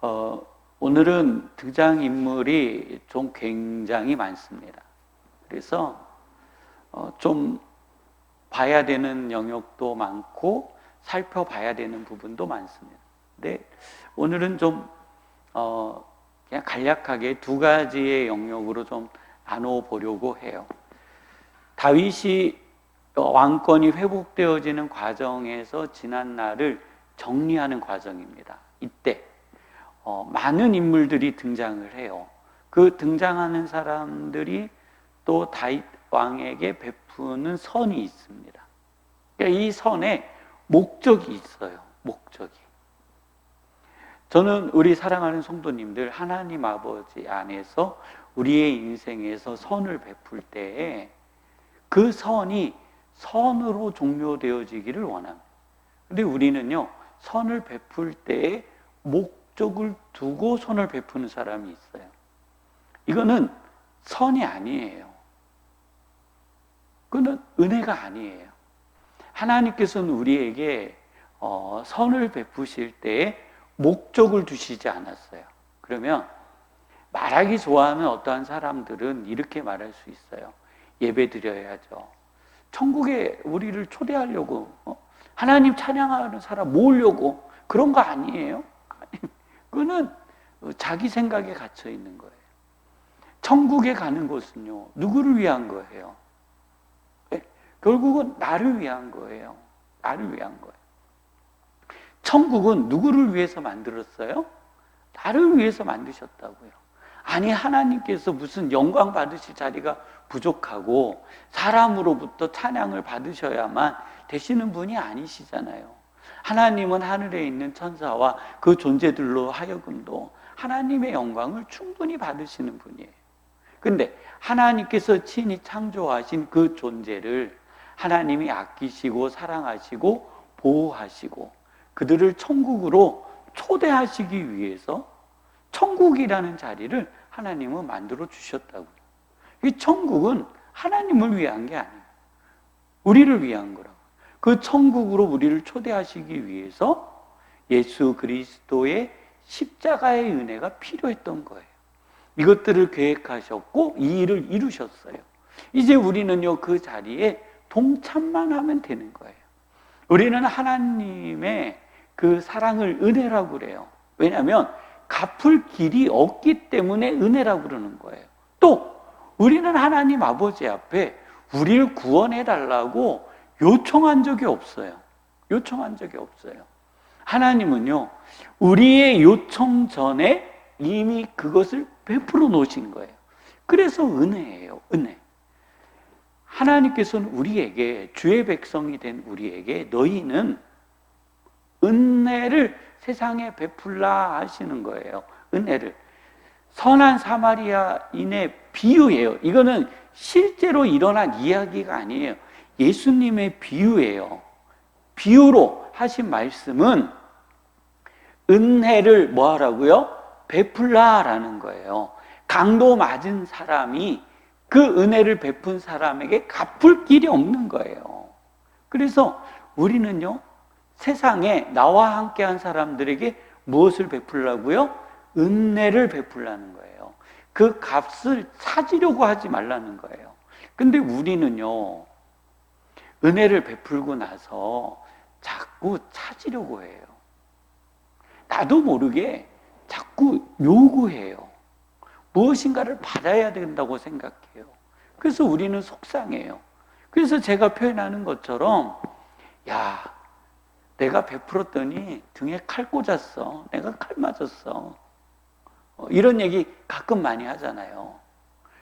어, 오늘은 등장인물이 좀 굉장히 많습니다. 그래서 좀 봐야 되는 영역도 많고 살펴봐야 되는 부분도 많습니다. 근데 오늘은 좀 그냥 간략하게 두 가지의 영역으로 좀 나눠 보려고 해요. 다윗이 왕권이 회복되어지는 과정에서 지난 날을 정리하는 과정입니다. 이때 많은 인물들이 등장을 해요. 그 등장하는 사람들이 또 다윗 왕에게 베푸는 선이 있습니다. 그러니까 이 선에 목적이 있어요. 목적이. 저는 우리 사랑하는 성도님들, 하나님 아버지 안에서 우리의 인생에서 선을 베풀 때에 그 선이 선으로 종료되어지기를 원합니다. 근데 우리는요, 선을 베풀 때에 목적을 두고 선을 베푸는 사람이 있어요. 이거는 선이 아니에요. 그건 은혜가 아니에요. 하나님께서는 우리에게 선을 베푸실 때에 목적을 두시지 않았어요. 그러면 말하기 좋아하는 어떠한 사람들은 이렇게 말할 수 있어요. 예배 드려야죠. 천국에 우리를 초대하려고, 하나님 찬양하는 사람 모으려고 그런 거 아니에요? 그거는 자기 생각에 갇혀 있는 거예요. 천국에 가는 것은요, 누구를 위한 거예요? 결국은 나를 위한 거예요. 나를 위한 거예요. 천국은 누구를 위해서 만들었어요? 나를 위해서 만드셨다고요. 아니, 하나님께서 무슨 영광 받으실 자리가 부족하고 사람으로부터 찬양을 받으셔야만 되시는 분이 아니시잖아요. 하나님은 하늘에 있는 천사와 그 존재들로 하여금도 하나님의 영광을 충분히 받으시는 분이에요. 근데 하나님께서 친히 창조하신 그 존재를 하나님이 아끼시고 사랑하시고 보호하시고 그들을 천국으로 초대하시기 위해서 천국이라는 자리를 하나님은 만들어 주셨다고요. 이 천국은 하나님을 위한 게 아니에요. 우리를 위한 거라고. 그 천국으로 우리를 초대하시기 위해서 예수 그리스도의 십자가의 은혜가 필요했던 거예요. 이것들을 계획하셨고 이 일을 이루셨어요. 이제 우리는요, 그 자리에 동참만 하면 되는 거예요. 우리는 하나님의 그 사랑을 은혜라고 그래요. 왜냐하면 갚을 길이 없기 때문에 은혜라고 그러는 거예요. 또 우리는 하나님 아버지 앞에 우리를 구원해 달라고 요청한 적이 없어요. 요청한 적이 없어요. 하나님은요, 우리의 요청 전에 이미 그것을 베풀어 놓으신 거예요. 그래서 은혜예요, 은혜. 하나님께서는 우리에게, 주의 백성이 된 우리에게 너희는 은혜를 세상에 베풀라 하시는 거예요. 은혜를. 선한 사마리아인의 비유예요. 이거는 실제로 일어난 이야기가 아니에요. 예수님의 비유예요. 비유로 하신 말씀은 은혜를 뭐 하라고요? 베풀라라는 거예요. 강도 맞은 사람이 그 은혜를 베푼 사람에게 갚을 길이 없는 거예요. 그래서 우리는요, 세상에 나와 함께한 사람들에게 무엇을 베풀라고요? 은혜를 베풀라는 거예요. 그 값을 찾으려고 하지 말라는 거예요. 근데 우리는요, 은혜를 베풀고 나서 자꾸 찾으려고 해요. 나도 모르게 자꾸 요구해요. 무엇인가를 받아야 된다고 생각해요. 그래서 우리는 속상해요. 그래서 제가 표현하는 것처럼, 야, 내가 베풀었더니 등에 칼 꽂았어. 내가 칼 맞았어. 이런 얘기 가끔 많이 하잖아요.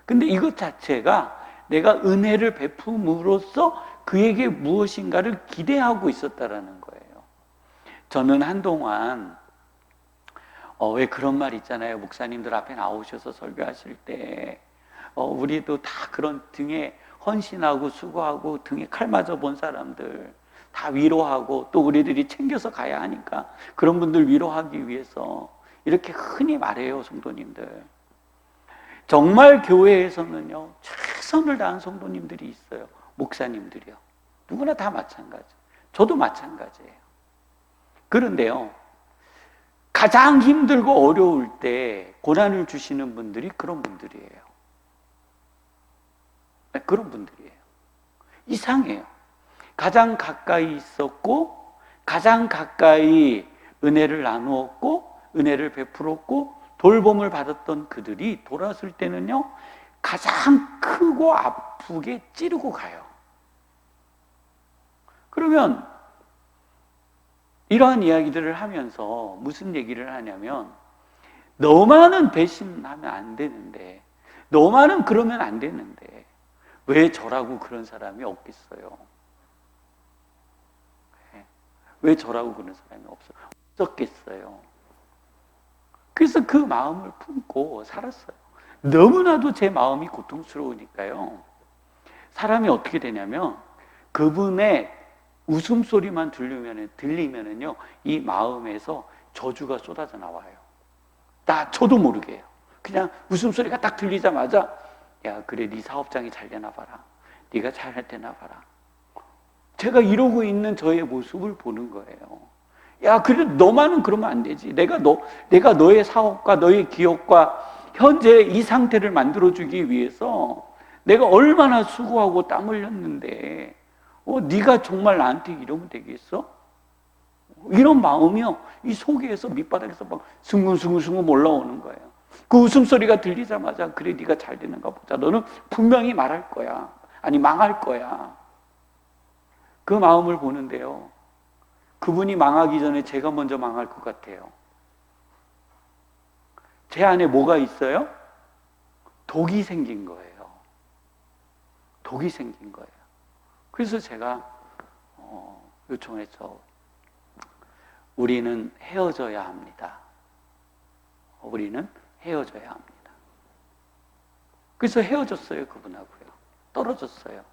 근데 이것 자체가 내가 은혜를 베품으로써 그에게 무엇인가를 기대하고 있었다라는 거예요. 저는 한동안 왜 그런 말 있잖아요. 목사님들 앞에 나오셔서 설교하실 때 우리도 다 그런 등에 헌신하고 수고하고 등에 칼 맞아 본 사람들 다 위로하고 또 우리들이 챙겨서 가야 하니까 그런 분들 위로하기 위해서 이렇게 흔히 말해요, 성도님들. 정말 교회에서는요, 최선을 다한 성도님들이 있어요. 목사님들이요. 누구나 다 마찬가지. 저도 마찬가지예요. 그런데요, 가장 힘들고 어려울 때 고난을 주시는 분들이 그런 분들이에요. 그런 분들이에요. 이상해요. 가장 가까이 있었고, 가장 가까이 은혜를 나누었고, 은혜를 베풀었고, 돌봄을 받았던 그들이 돌아왔을 때는요, 가장 크고 아프게 찌르고 가요. 그러면 이러한 이야기들을 하면서 무슨 얘기를 하냐면, 너만은 배신하면 안 되는데, 너만은 그러면 안 되는데 왜 저라고 그런 사람이 없겠어요? 왜 저라고 그런 사람이 없었겠어요? 그래서 그 마음을 품고 살았어요. 너무나도 제 마음이 고통스러우니까요. 사람이 어떻게 되냐면 그분의 웃음소리만 들리면은요, 이 마음에서 저주가 쏟아져 나와요. 저도 모르게요. 그냥 웃음소리가 딱 들리자마자, 야, 그래, 네 사업장이 잘 되나 봐라. 네가 잘 되나 봐라. 제가 이러고 있는 저의 모습을 보는 거예요. 야, 그래, 너만은 그러면 안 되지. 내가 너의 사업과 너의 기업과 현재 이 상태를 만들어주기 위해서 내가 얼마나 수고하고 땀 흘렸는데, 네가 정말 나한테 이러면 되겠어? 이런 마음이요, 이 속에서 밑바닥에서 막 숭근숭근 올라오는 거예요. 그 웃음소리가 들리자마자, 그래, 네가 잘 되는가 보자. 너는 분명히 말할 거야. 아니, 망할 거야. 그 마음을 보는데요, 그분이 망하기 전에 제가 먼저 망할 것 같아요. 제 안에 뭐가 있어요? 독이 생긴 거예요. 독이 생긴 거예요. 그래서 제가 요청해서, 우리는 헤어져야 합니다. 우리는 헤어져야 합니다. 그래서 헤어졌어요, 그분하고요. 떨어졌어요.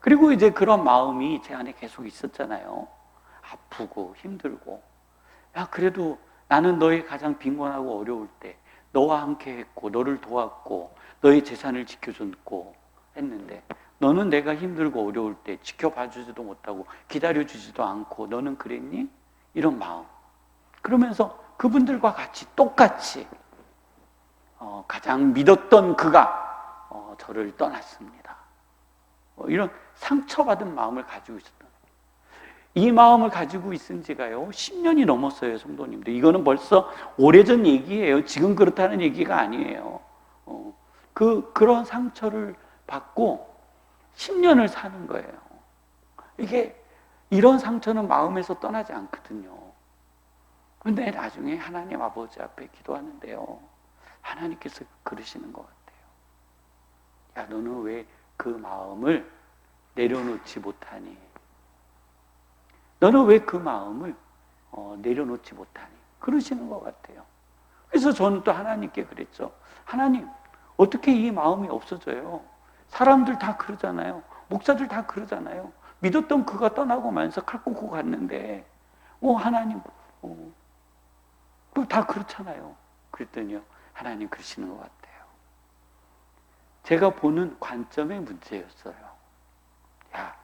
그리고 이제 그런 마음이 제 안에 계속 있었잖아요. 아프고 힘들고. 야, 그래도 나는 너의 가장 빈곤하고 어려울 때 너와 함께 했고, 너를 도왔고, 너의 재산을 지켜줬고 했는데, 너는 내가 힘들고 어려울 때 지켜봐 주지도 못하고 기다려 주지도 않고 너는 그랬니? 이런 마음. 그러면서 그분들과 같이 똑같이 가장 믿었던 그가 저를 떠났습니다. 이런 상처받은 마음을 가지고 있었던, 이 마음을 가지고 있은 지가요 10년이 넘었어요, 성도님들. 이거는 벌써 오래전 얘기예요. 지금 그렇다는 얘기가 아니에요. 그런 상처를 받고 10년을 사는 거예요. 이게, 이런 상처는 마음에서 떠나지 않거든요. 근데 나중에 하나님 아버지 앞에 기도하는데요, 하나님께서 그러시는 것 같아요. 야, 너는 왜 그 마음을 내려놓지 못하니? 너는 왜 그 마음을 내려놓지 못하니? 그러시는 것 같아요. 그래서 저는 또 하나님께 그랬죠. 하나님, 어떻게 이 마음이 없어져요? 사람들 다 그러잖아요. 목사들 다 그러잖아요. 믿었던 그가 떠나고 말면서 칼 꽂고 갔는데, 하나님, 다 그렇잖아요. 그랬더니요, 하나님 그러시는 것 같아요. 제가 보는 관점의 문제였어요. 야,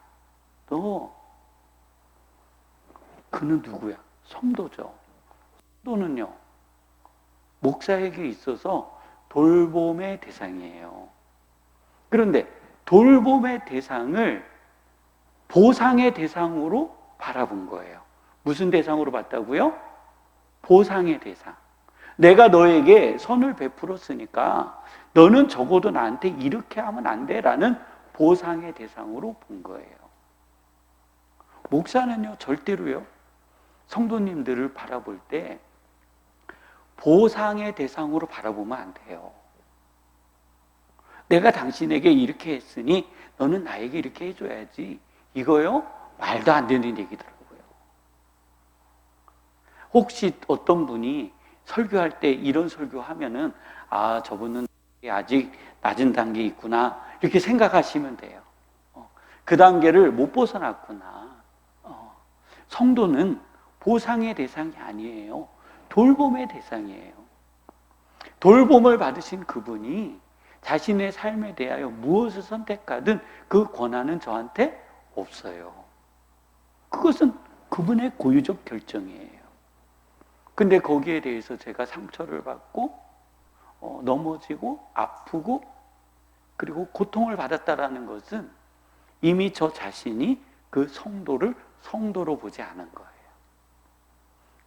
너, 그는 누구야? 성도죠. 성도는요, 목사에게 있어서 돌봄의 대상이에요. 그런데 돌봄의 대상을 보상의 대상으로 바라본 거예요. 무슨 대상으로 봤다고요? 보상의 대상. 내가 너에게 선을 베풀었으니까 너는 적어도 나한테 이렇게 하면 안 돼라는 보상의 대상으로 본 거예요. 목사는요, 절대로요, 성도님들을 바라볼 때 보상의 대상으로 바라보면 안 돼요. 내가 당신에게 이렇게 했으니 너는 나에게 이렇게 해줘야지. 이거요, 말도 안 되는 얘기더라고요. 혹시 어떤 분이 설교할 때 이런 설교하면은, 아, 저분은 아직 낮은 단계에 있구나, 이렇게 생각하시면 돼요. 그 단계를 못 벗어났구나. 성도는 보상의 대상이 아니에요. 돌봄의 대상이에요. 돌봄을 받으신 그분이 자신의 삶에 대하여 무엇을 선택하든 그 권한은 저한테 없어요. 그것은 그분의 고유적 결정이에요. 근데 거기에 대해서 제가 상처를 받고 넘어지고 아프고 그리고 고통을 받았다라는 것은 이미 저 자신이 그 성도를 성도로 보지 않은 거예요.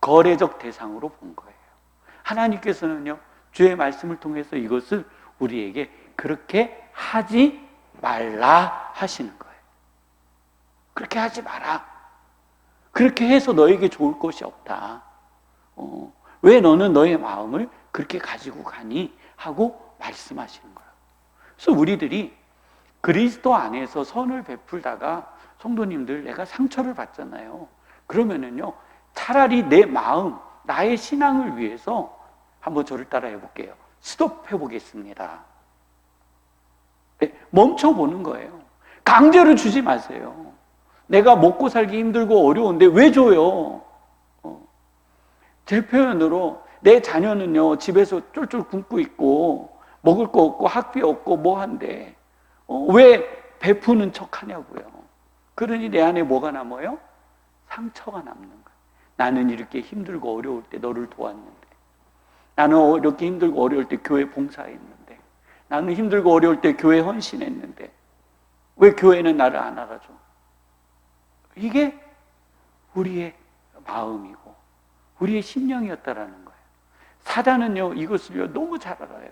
거래적 대상으로 본 거예요. 하나님께서는요, 주의 말씀을 통해서 이것을 우리에게 그렇게 하지 말라 하시는 거예요. 그렇게 하지 마라. 그렇게 해서 너에게 좋을 것이 없다. 왜 너는 너의 마음을 그렇게 가지고 가니? 하고 말씀하시는 거예요. 그래서 우리들이 그리스도 안에서 선을 베풀다가 성도님들 내가 상처를 받잖아요. 그러면은요, 차라리 내 마음, 나의 신앙을 위해서 한번 저를 따라 해볼게요. 스톱해 보겠습니다. 네, 멈춰보는 거예요. 강제로 주지 마세요. 내가 먹고 살기 힘들고 어려운데 왜 줘요? 제 표현으로 내 자녀는요, 집에서 쫄쫄 굶고 있고 먹을 거 없고 학비 없고 뭐 한데 왜 베푸는 척 하냐고요. 그러니 내 안에 뭐가 남아요? 상처가 남는 거예요. 나는 이렇게 힘들고 어려울 때 너를 도왔는데, 나는 이렇게 힘들고 어려울 때 교회 봉사했는데, 나는 힘들고 어려울 때 교회 헌신했는데 왜 교회는 나를 안 알아줘? 이게 우리의 마음이고 우리의 심령이었다라는 거예요. 사단은요, 이것을요 너무 잘 알아요.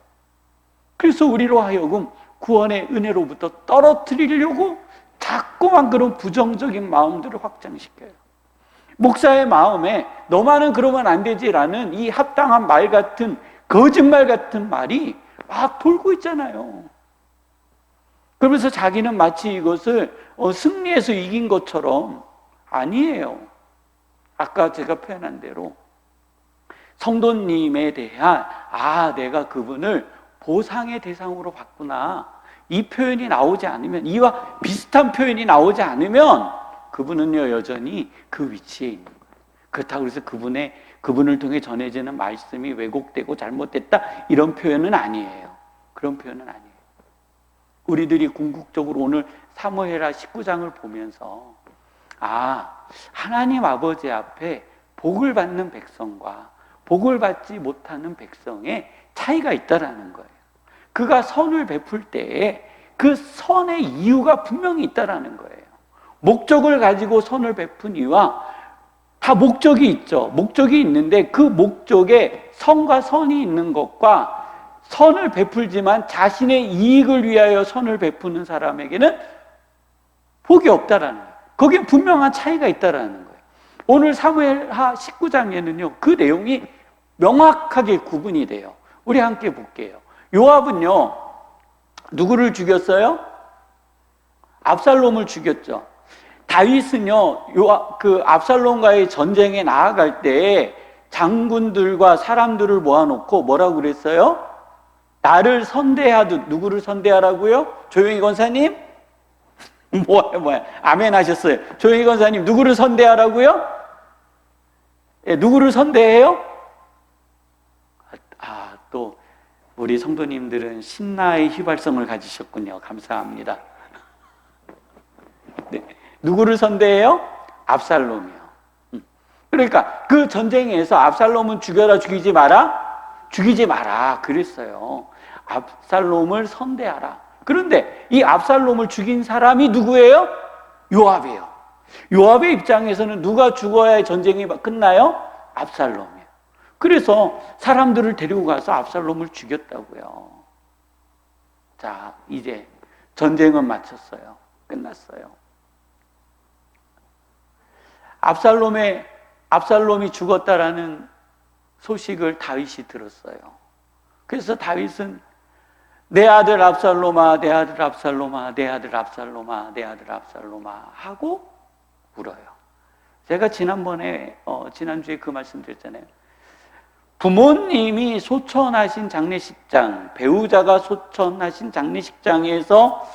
그래서 우리로 하여금 구원의 은혜로부터 떨어뜨리려고 자꾸만 그런 부정적인 마음들을 확장시켜요. 목사의 마음에 너만은 그러면 안 되지라는 이 합당한 말 같은, 거짓말 같은 말이 막 돌고 있잖아요. 그러면서 자기는 마치 이것을 승리해서 이긴 것처럼. 아니에요. 아까 제가 표현한 대로 성도님에 대한 내가 그분을 보상의 대상으로 봤구나, 이 표현이 나오지 않으면, 이와 비슷한 표현이 나오지 않으면 그분은요 여전히 그 위치에 있는 거예요. 그렇다고 해서 그분을 통해 전해지는 말씀이 왜곡되고 잘못됐다, 이런 표현은 아니에요. 그런 표현은 아니에요. 우리들이 궁극적으로 오늘 사무엘하 19장을 보면서 하나님 아버지 앞에 복을 받는 백성과 복을 받지 못하는 백성의 차이가 있다라는 거예요. 그가 선을 베풀 때에 그 선의 이유가 분명히 있다라는 거예요. 목적을 가지고 선을 베푸니와 다 목적이 있죠. 목적이 있는데 그 목적에 선과 선이 있는 것과 선을 베풀지만 자신의 이익을 위하여 선을 베푸는 사람에게는 복이 없다라는 거예요. 거기에 분명한 차이가 있다라는 거예요. 오늘 사무엘하 19장에는요 그 내용이 명확하게 구분이 돼요. 우리 함께 볼게요. 요압은요 누구를 죽였어요? 압살롬을 죽였죠. 다윗은요 그 압살롬과의 전쟁에 나아갈 때 장군들과 사람들을 모아놓고 뭐라고 그랬어요? 나를 선대하듯. 누구를 선대하라고요? 조용히 권사님? 뭐야 아멘 하셨어요. 조용히 권사님, 누구를 선대하라고요? 누구를 선대해요? 또 우리 성도님들은 신나의 휘발성을 가지셨군요. 감사합니다. 네. 누구를 선대해요? 압살롬이요. 그러니까 그 전쟁에서 압살롬은 죽여라 죽이지 마라? 죽이지 마라 그랬어요. 압살롬을 선대하라. 그런데 이 압살롬을 죽인 사람이 누구예요? 요압이에요. 요압의 입장에서는 누가 죽어야 전쟁이 끝나요? 압살롬이에요. 그래서 사람들을 데리고 가서 압살롬을 죽였다고요. 자, 이제 전쟁은 마쳤어요. 끝났어요. 압살롬이 죽었다라는 소식을 다윗이 들었어요. 그래서 다윗은 내 아들 압살롬아, 내 아들 압살롬아, 내 아들 압살롬아, 내 아들 압살롬아 하고 울어요. 제가 지난주에 그 말씀 드렸잖아요. 부모님이 소천하신 장례식장, 배우자가 소천하신 장례식장에서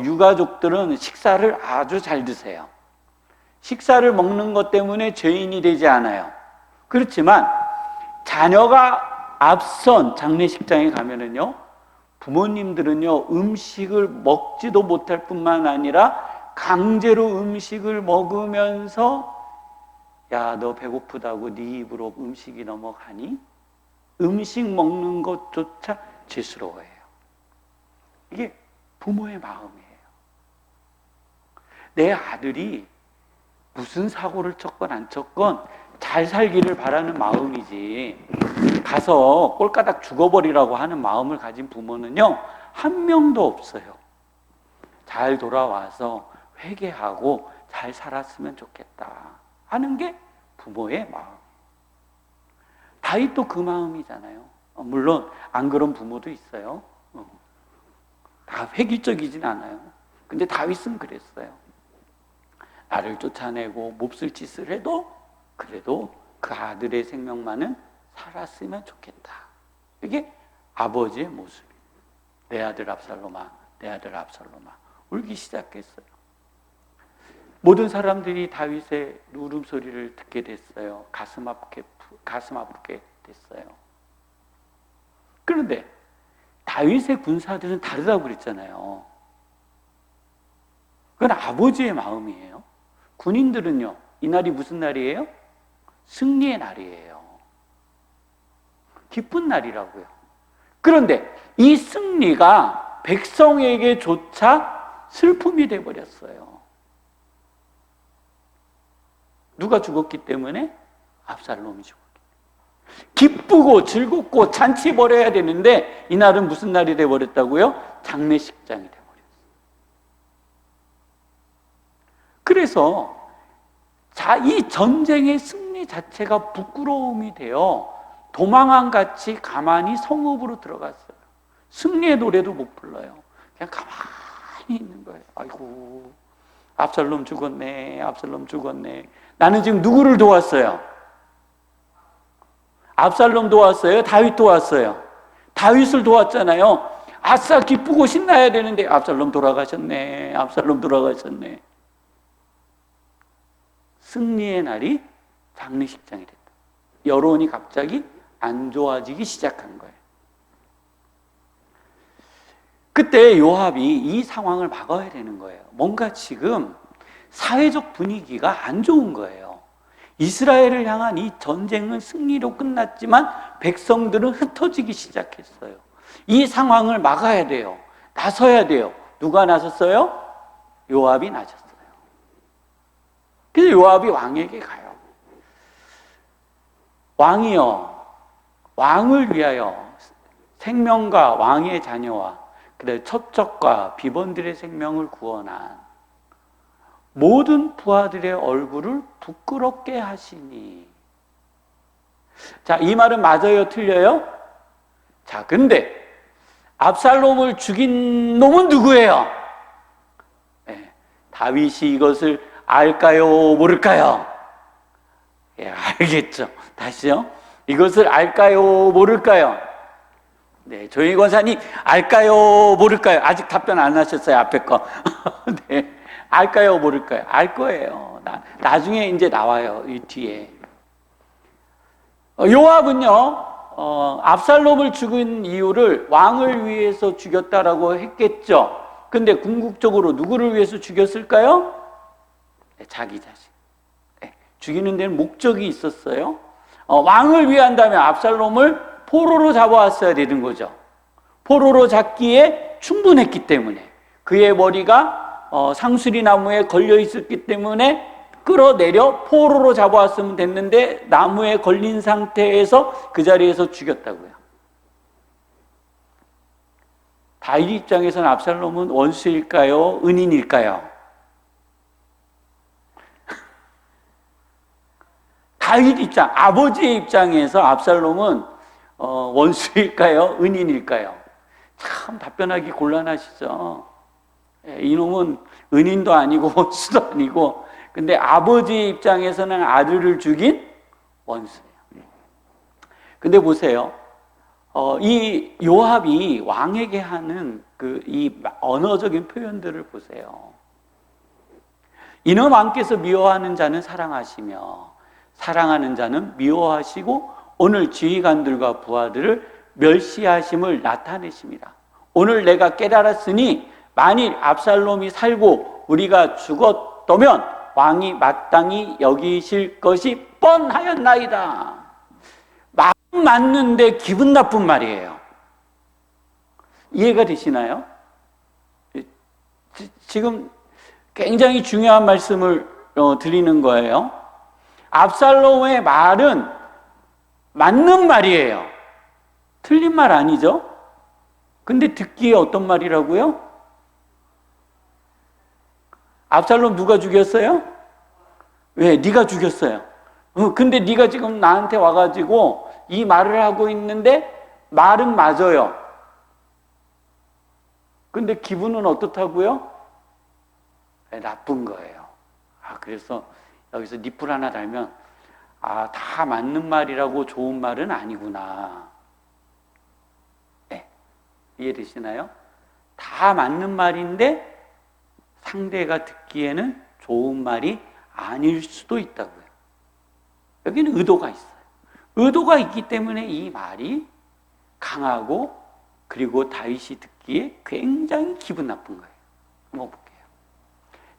유가족들은 식사를 아주 잘 드세요. 식사를 먹는 것 때문에 죄인이 되지 않아요. 그렇지만 자녀가 앞선 장례식장에 가면은요, 부모님들은요 음식을 먹지도 못할 뿐만 아니라 강제로 음식을 먹으면서 야, 너 배고프다고 네 입으로 음식이 넘어가니? 음식 먹는 것조차 죄스러워해요. 이게 부모의 마음이에요. 내 아들이 무슨 사고를 쳤건 안 쳤건 잘 살기를 바라는 마음이지, 가서 꼴까닥 죽어버리라고 하는 마음을 가진 부모는요, 한 명도 없어요. 잘 돌아와서 회개하고 잘 살았으면 좋겠다 하는 게 부모의 마음. 다윗도 그 마음이잖아요. 물론 안 그런 부모도 있어요. 다 획일적이진 않아요. 근데 다윗은 그랬어요. 나를 쫓아내고 몹쓸 짓을 해도 그래도 그 아들의 생명만은 살았으면 좋겠다. 이게 아버지의 모습이에요. 내 아들 압살롬아, 내 아들 압살롬아. 울기 시작했어요. 모든 사람들이 다윗의 울음소리를 듣게 됐어요. 가슴 아프게 됐어요. 그런데 다윗의 군사들은 다르다고 그랬잖아요. 그건 아버지의 마음이에요. 군인들은요, 이날이 무슨 날이에요? 승리의 날이에요. 기쁜 날이라고요. 그런데 이 승리가 백성에게조차 슬픔이 돼버렸어요. 누가 죽었기 때문에? 압살롬이 죽었기 때문에. 기쁘고 즐겁고 잔치 벌여야 되는데 이날은 무슨 날이 돼버렸다고요? 장례식장이 돼버렸어요. 그래서 이 전쟁의 승리 자체가 부끄러움이 되어 도망함같이 가만히 성읍으로 들어갔어요. 승리의 노래도 못 불러요. 그냥 가만히 있는 거예요. 아이고, 압살롬 죽었네, 압살롬 죽었네. 나는 지금 누구를 도왔어요? 압살롬 도왔어요? 다윗 도왔어요? 다윗을 도왔잖아요. 아싸, 기쁘고 신나야 되는데 압살롬 돌아가셨네, 압살롬 돌아가셨네. 승리의 날이 장례식장이 됐다. 여론이 갑자기 안 좋아지기 시작한 거예요. 그때 요압이 이 상황을 막아야 되는 거예요. 뭔가 지금 사회적 분위기가 안 좋은 거예요. 이스라엘을 향한 이 전쟁은 승리로 끝났지만 백성들은 흩어지기 시작했어요. 이 상황을 막아야 돼요. 나서야 돼요. 누가 나섰어요? 요압이 나섰어요. 그래서 요압이 왕에게 가요. 왕이여, 왕을 위하여 생명과 왕의 자녀와 그다음에 첩적과 비번들의 생명을 구원한 모든 부하들의 얼굴을 부끄럽게 하시니. 자, 이 말은 맞아요, 틀려요? 자, 근데 압살롬을 죽인 놈은 누구예요? 네, 다윗이 이것을 알까요, 모를까요? 예, 알겠죠. 다시요. 이것을 알까요, 모를까요? 네, 조영희 권사님, 알까요, 모를까요? 아직 답변 안 하셨어요, 앞에 거. 네, 알까요, 모를까요? 알 거예요. 나중에 이제 나와요, 이 뒤에. 요압은요, 압살롬을 죽인 이유를 왕을 위해서 죽였다라고 했겠죠. 근데 궁극적으로 누구를 위해서 죽였을까요? 네, 자기 자신. 네, 죽이는 데는 목적이 있었어요. 왕을 위한다면 압살롬을 포로로 잡아왔어야 되는 거죠. 포로로 잡기에 충분했기 때문에, 그의 머리가 상수리 나무에 걸려 있었기 때문에 끌어내려 포로로 잡아왔으면 됐는데 나무에 걸린 상태에서 그 자리에서 죽였다고요. 다윗 입장에서는 압살롬은 원수일까요, 은인일까요? 다윗 입장, 아버지의 입장에서 압살롬은 원수일까요, 은인일까요? 참 답변하기 곤란하시죠. 이놈은 은인도 아니고 원수도 아니고, 근데 아버지의 입장에서는 아들을 죽인 원수예요. 근데 보세요. 이 요압이 왕에게 하는 이 언어적인 표현들을 보세요. 이는 왕께서 미워하는 자는 사랑하시며 사랑하는 자는 미워하시고 오늘 지휘관들과 부하들을 멸시하심을 나타내십니다. 오늘 내가 깨달았으니 만일 압살롬이 살고 우리가 죽었다면 왕이 마땅히 여기실 것이 뻔하였나이다. 마음 맞는데 기분 나쁜 말이에요. 이해가 되시나요? 지금 굉장히 중요한 말씀을 드리는 거예요. 압살롬의 말은 맞는 말이에요. 틀린 말 아니죠? 근데 듣기에 어떤 말이라고요? 압살롬 누가 죽였어요? 왜? 네가 죽였어요. 근데 네가 지금 나한테 와가지고 이 말을 하고 있는데 말은 맞아요. 근데 기분은 어떻다고요? 네, 나쁜 거예요. 그래서 여기서 니플 하나 달면 다 맞는 말이라고 좋은 말은 아니구나. 네, 이해되시나요? 다 맞는 말인데 상대가 듣기에는 좋은 말이 아닐 수도 있다고요. 여기는 의도가 있어요. 의도가 있기 때문에 이 말이 강하고 그리고 다윗이 듣기에 굉장히 기분 나쁜 거예요. 한번 볼게요.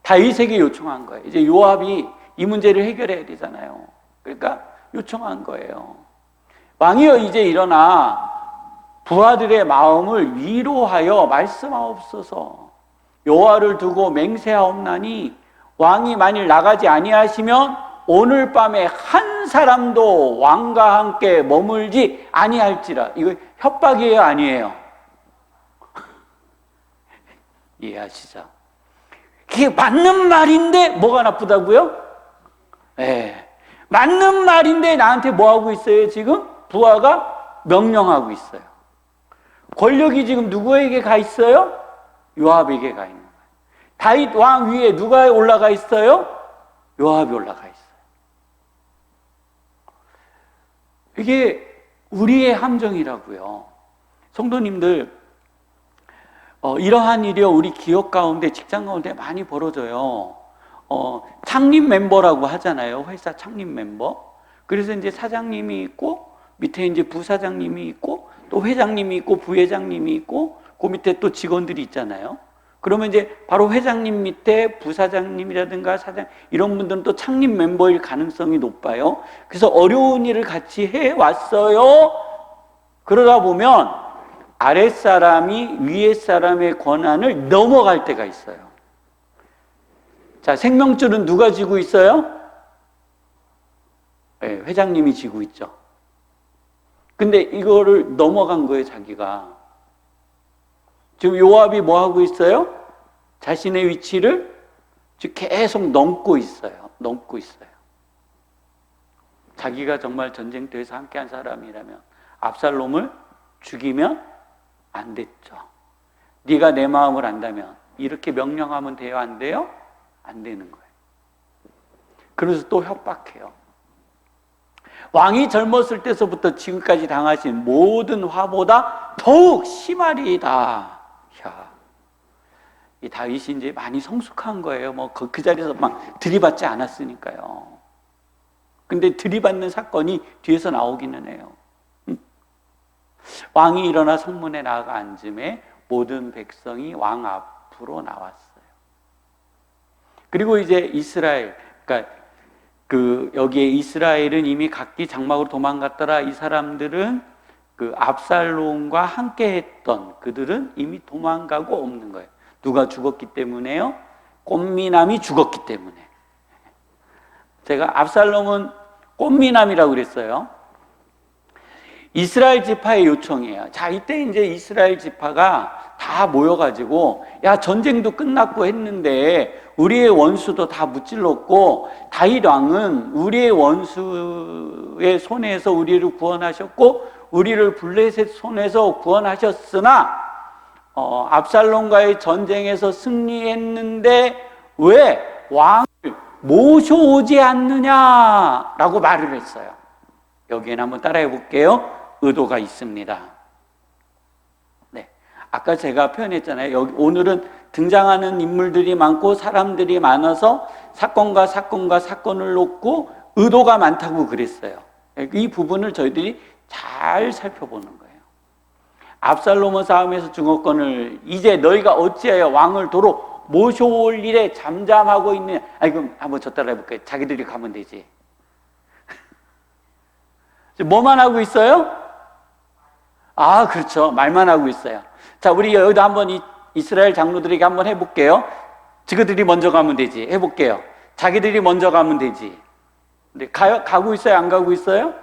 다윗에게 요청한 거예요. 이제 요압이 이 문제를 해결해야 되잖아요. 그러니까 요청한 거예요. 왕이여 이제 일어나 부하들의 마음을 위로하여 말씀하옵소서. 여호와를 두고 맹세하옵나니 왕이 만일 나가지 아니하시면 오늘 밤에 한 사람도 왕과 함께 머물지 아니할지라. 이거 협박이에요, 아니에요? 이해하시죠? 그게 맞는 말인데 뭐가 나쁘다고요? 네. 맞는 말인데 나한테 뭐 하고 있어요? 지금 부하가 명령하고 있어요. 권력이 지금 누구에게 가 있어요? 요압에게 가 있는 거예요. 다윗 왕 위에 누가 올라가 있어요? 요압이 올라가 있어요. 이게 우리의 함정이라고요. 성도님들, 이러한 일이 우리 기업 가운데, 직장 가운데 많이 벌어져요. 창립 멤버라고 하잖아요. 회사 창립 멤버. 그래서 이제 사장님이 있고, 밑에 이제 부사장님이 있고, 또 회장님이 있고, 부회장님이 있고, 그 밑에 또 직원들이 있잖아요. 그러면 이제 바로 회장님 밑에 부사장님이라든가 사장, 이런 분들은 또 창립 멤버일 가능성이 높아요. 그래서 어려운 일을 같이 해왔어요. 그러다 보면 아랫사람이 위에 사람의 권한을 넘어갈 때가 있어요. 자, 생명줄은 누가 쥐고 있어요? 네, 회장님이 쥐고 있죠. 근데 이거를 넘어간 거예요, 자기가. 지금 요압이 뭐 하고 있어요? 자신의 위치를 지금 계속 넘고 있어요. 넘고 있어요. 자기가 정말 전쟁터에서 함께한 사람이라면 압살롬을 죽이면 안 됐죠. 네가 내 마음을 안다면 이렇게 명령하면 돼요? 안 돼요? 안 되는 거예요. 그래서 또 협박해요. 왕이 젊었을 때서부터 지금까지 당하신 모든 화보다 더욱 심하리이다. 이 다윗이 이제 많이 성숙한 거예요. 그 자리에서 막 들이받지 않았으니까요. 근데 들이받는 사건이 뒤에서 나오기는 해요. 왕이 일어나 성문에 나아가 앉음에 모든 백성이 왕 앞으로 나왔어요. 그리고 이제 이스라엘, 그러니까 여기에 이스라엘은 이미 각기 장막으로 도망갔더라. 이 사람들은 압살롬과 함께 했던 그들은 이미 도망가고 없는 거예요. 누가 죽었기 때문에요? 꽃미남이 죽었기 때문에. 제가 압살롬은 꽃미남이라고 그랬어요. 이스라엘 지파의 요청이에요. 자, 이때 이제 이스라엘 지파가 다 모여가지고, 야, 전쟁도 끝났고 했는데, 우리의 원수도 다 무찔렀고, 다윗 왕은 우리의 원수의 손에서 우리를 구원하셨고, 우리를 블레셋 손에서 구원하셨으나, 압살롬과의 전쟁에서 승리했는데, 왜 왕을 모셔오지 않느냐라고 말을 했어요. 여기에는 한번 따라해 볼게요. 의도가 있습니다. 네, 아까 제가 표현했잖아요. 여기 오늘은 등장하는 인물들이 많고 사람들이 많아서 사건과 사건을 놓고 의도가 많다고 그랬어요. 이 부분을 저희들이 잘 살펴보는 거예요. 압살롬은 싸움에서 중호권을 이제 너희가 어찌하여 왕을 도로 모셔올 일에 잠잠하고 있느냐. 아니, 그럼 한번 저 따라 해볼까요? 자기들이 가면 되지. 뭐만 하고 있어요? 아, 그렇죠. 말만 하고 있어요. 자, 우리 여기도 한번 이스라엘 장로들에게 한번 해볼게요. 저들이 먼저 가면 되지. 해볼게요. 자기들이 먼저 가면 되지. 근데 가고 있어요? 안 가고 있어요?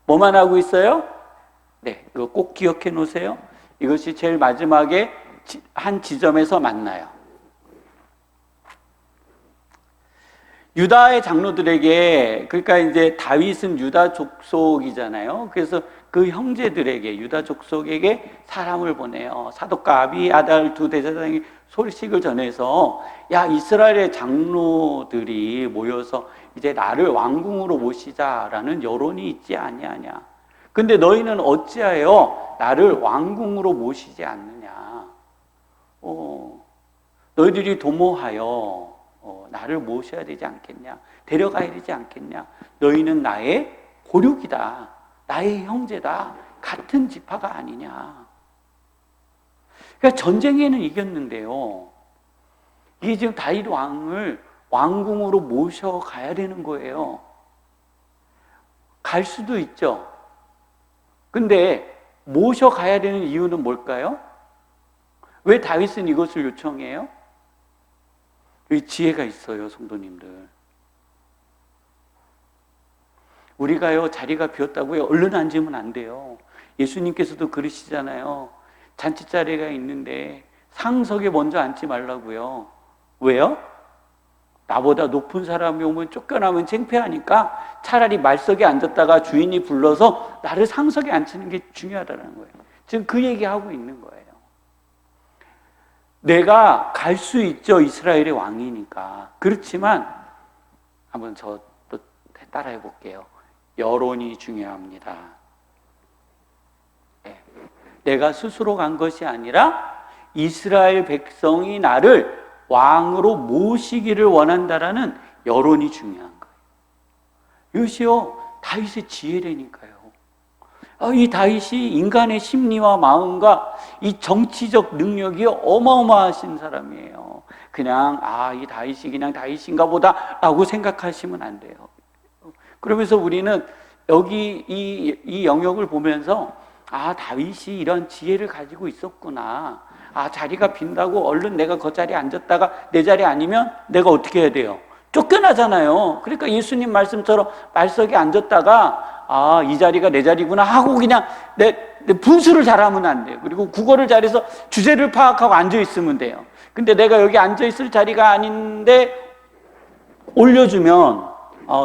뭐만 하고 있어요? 네, 이거 꼭 기억해 놓으세요. 이것이 제일 마지막에 한 지점에서 만나요. 유다의 장로들에게, 그러니까 이제 다윗은 유다 족속이잖아요. 그래서 그 형제들에게, 유다 족속에게 사람을 보내요. 사독과 아비아달 두 대제사장이 소식을 전해서, 야, 이스라엘의 장로들이 모여서 이제 나를 왕궁으로 모시자라는 여론이 있지 아니하냐. 근데 너희는 어찌하여 나를 왕궁으로 모시지 않느냐. 너희들이 도모하여 나를 모셔야 되지 않겠냐, 데려가야 되지 않겠냐. 너희는 나의 고륙이다, 나의 형제다, 같은 지파가 아니냐. 그러니까 전쟁에는 이겼는데요, 이게 지금 다윗 왕을 왕궁으로 모셔가야 되는 거예요. 갈 수도 있죠. 근데 모셔가야 되는 이유는 뭘까요? 왜 다윗은 이것을 요청해요? 여기 지혜가 있어요, 성도님들. 우리가요, 자리가 비었다고요, 얼른 앉으면 안 돼요. 예수님께서도 그러시잖아요. 잔치자리가 있는데 상석에 먼저 앉지 말라고요. 왜요? 나보다 높은 사람이 오면 쫓겨나면 창피하니까 차라리 말석에 앉았다가 주인이 불러서 나를 상석에 앉히는 게 중요하다는 거예요. 지금 그 얘기하고 있는 거예요. 내가 갈 수 있죠, 이스라엘의 왕이니까. 그렇지만 한번 저 또 따라해 볼게요. 여론이 중요합니다. 네. 내가 스스로 간 것이 아니라 이스라엘 백성이 나를 왕으로 모시기를 원한다라는 여론이 중요한 거예요. 이것이요, 다윗의 지혜라니까요. 이 다윗이 인간의 심리와 마음과 이 정치적 능력이 어마어마하신 사람이에요. 그냥 이 다윗이 그냥 다윗인가 보다 라고 생각하시면 안 돼요. 그러면서 우리는 여기 이 영역을 보면서 다윗이 이런 지혜를 가지고 있었구나. 자리가 빈다고 얼른 내가 그 자리에 앉았다가 내 자리 아니면 내가 어떻게 해야 돼요? 쫓겨나잖아요. 그러니까 예수님 말씀처럼 말석에 앉았다가 이 자리가 내 자리구나 하고 그냥 내 분수를 잘하면 안 돼요. 그리고 국어를 잘해서 주제를 파악하고 앉아있으면 돼요. 근데 내가 여기 앉아있을 자리가 아닌데 올려주면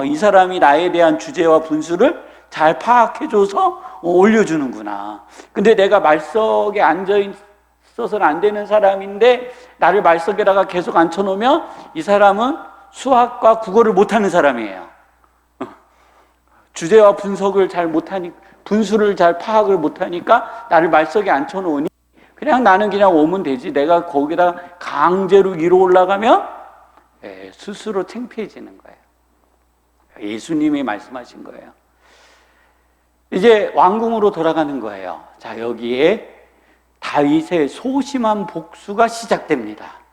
이 사람이 나에 대한 주제와 분수를 잘 파악해줘서 올려주는구나. 근데 내가 말석에 앉아있어서는 안 되는 사람인데 나를 말석에다가 계속 앉혀놓으면 이 사람은 수학과 국어를 못하는 사람이에요. 주제와 분석을 잘 못하니, 분수를 잘 파악을 못하니까 나를 말석에 앉혀놓으니 그냥 나는 그냥 오면 되지. 내가 거기다 강제로 위로 올라가면 스스로 창피해지는 거예요. 예수님이 말씀하신 거예요. 이제 왕궁으로 돌아가는 거예요. 자, 여기에 다윗의 소심한 복수가 시작됩니다.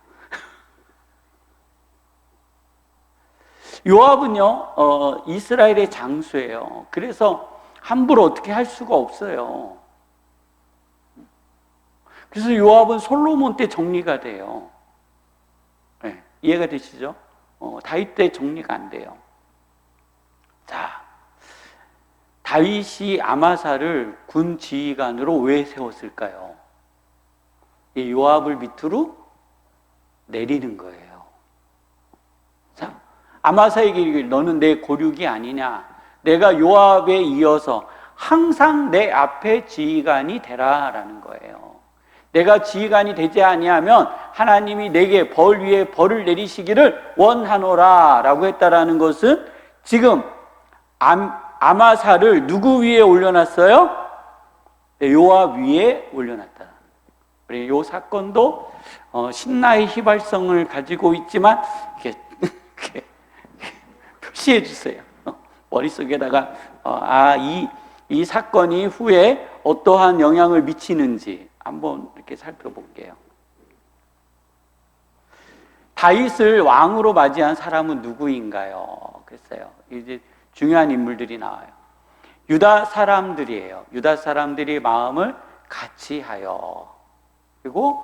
요압은요, 이스라엘의 장수예요. 그래서 함부로 어떻게 할 수가 없어요. 그래서 요압은 솔로몬 때 정리가 돼요. 네, 이해가 되시죠? 다윗 때 정리가 안 돼요. 자, 다윗이 아마사를 군 지휘관으로 왜 세웠을까요? 이 요압을 밑으로 내리는 거예요. 자, 아마사에게 이르기를 너는 내 고륙이 아니냐, 내가 요압에 이어서 항상 내 앞에 지휘관이 되라라는 거예요. 내가 지휘관이 되지 아니하면 하나님이 내게 벌 위에 벌을 내리시기를 원하노라 라고 했다라는 것은 지금 아마사를 누구 위에 올려놨어요? 요압 위에 올려놨다. 이 사건도 신라의 휘발성을 가지고 있지만 이렇게 표시해 주세요. 머릿속에다가 이 사건이 후에 어떠한 영향을 미치는지 한번 이렇게 살펴볼게요. 다윗을 왕으로 맞이한 사람은 누구인가요? 글쎄요. 이제 중요한 인물들이 나와요. 유다 사람들이에요. 유다 사람들이 마음을 같이 하여 그리고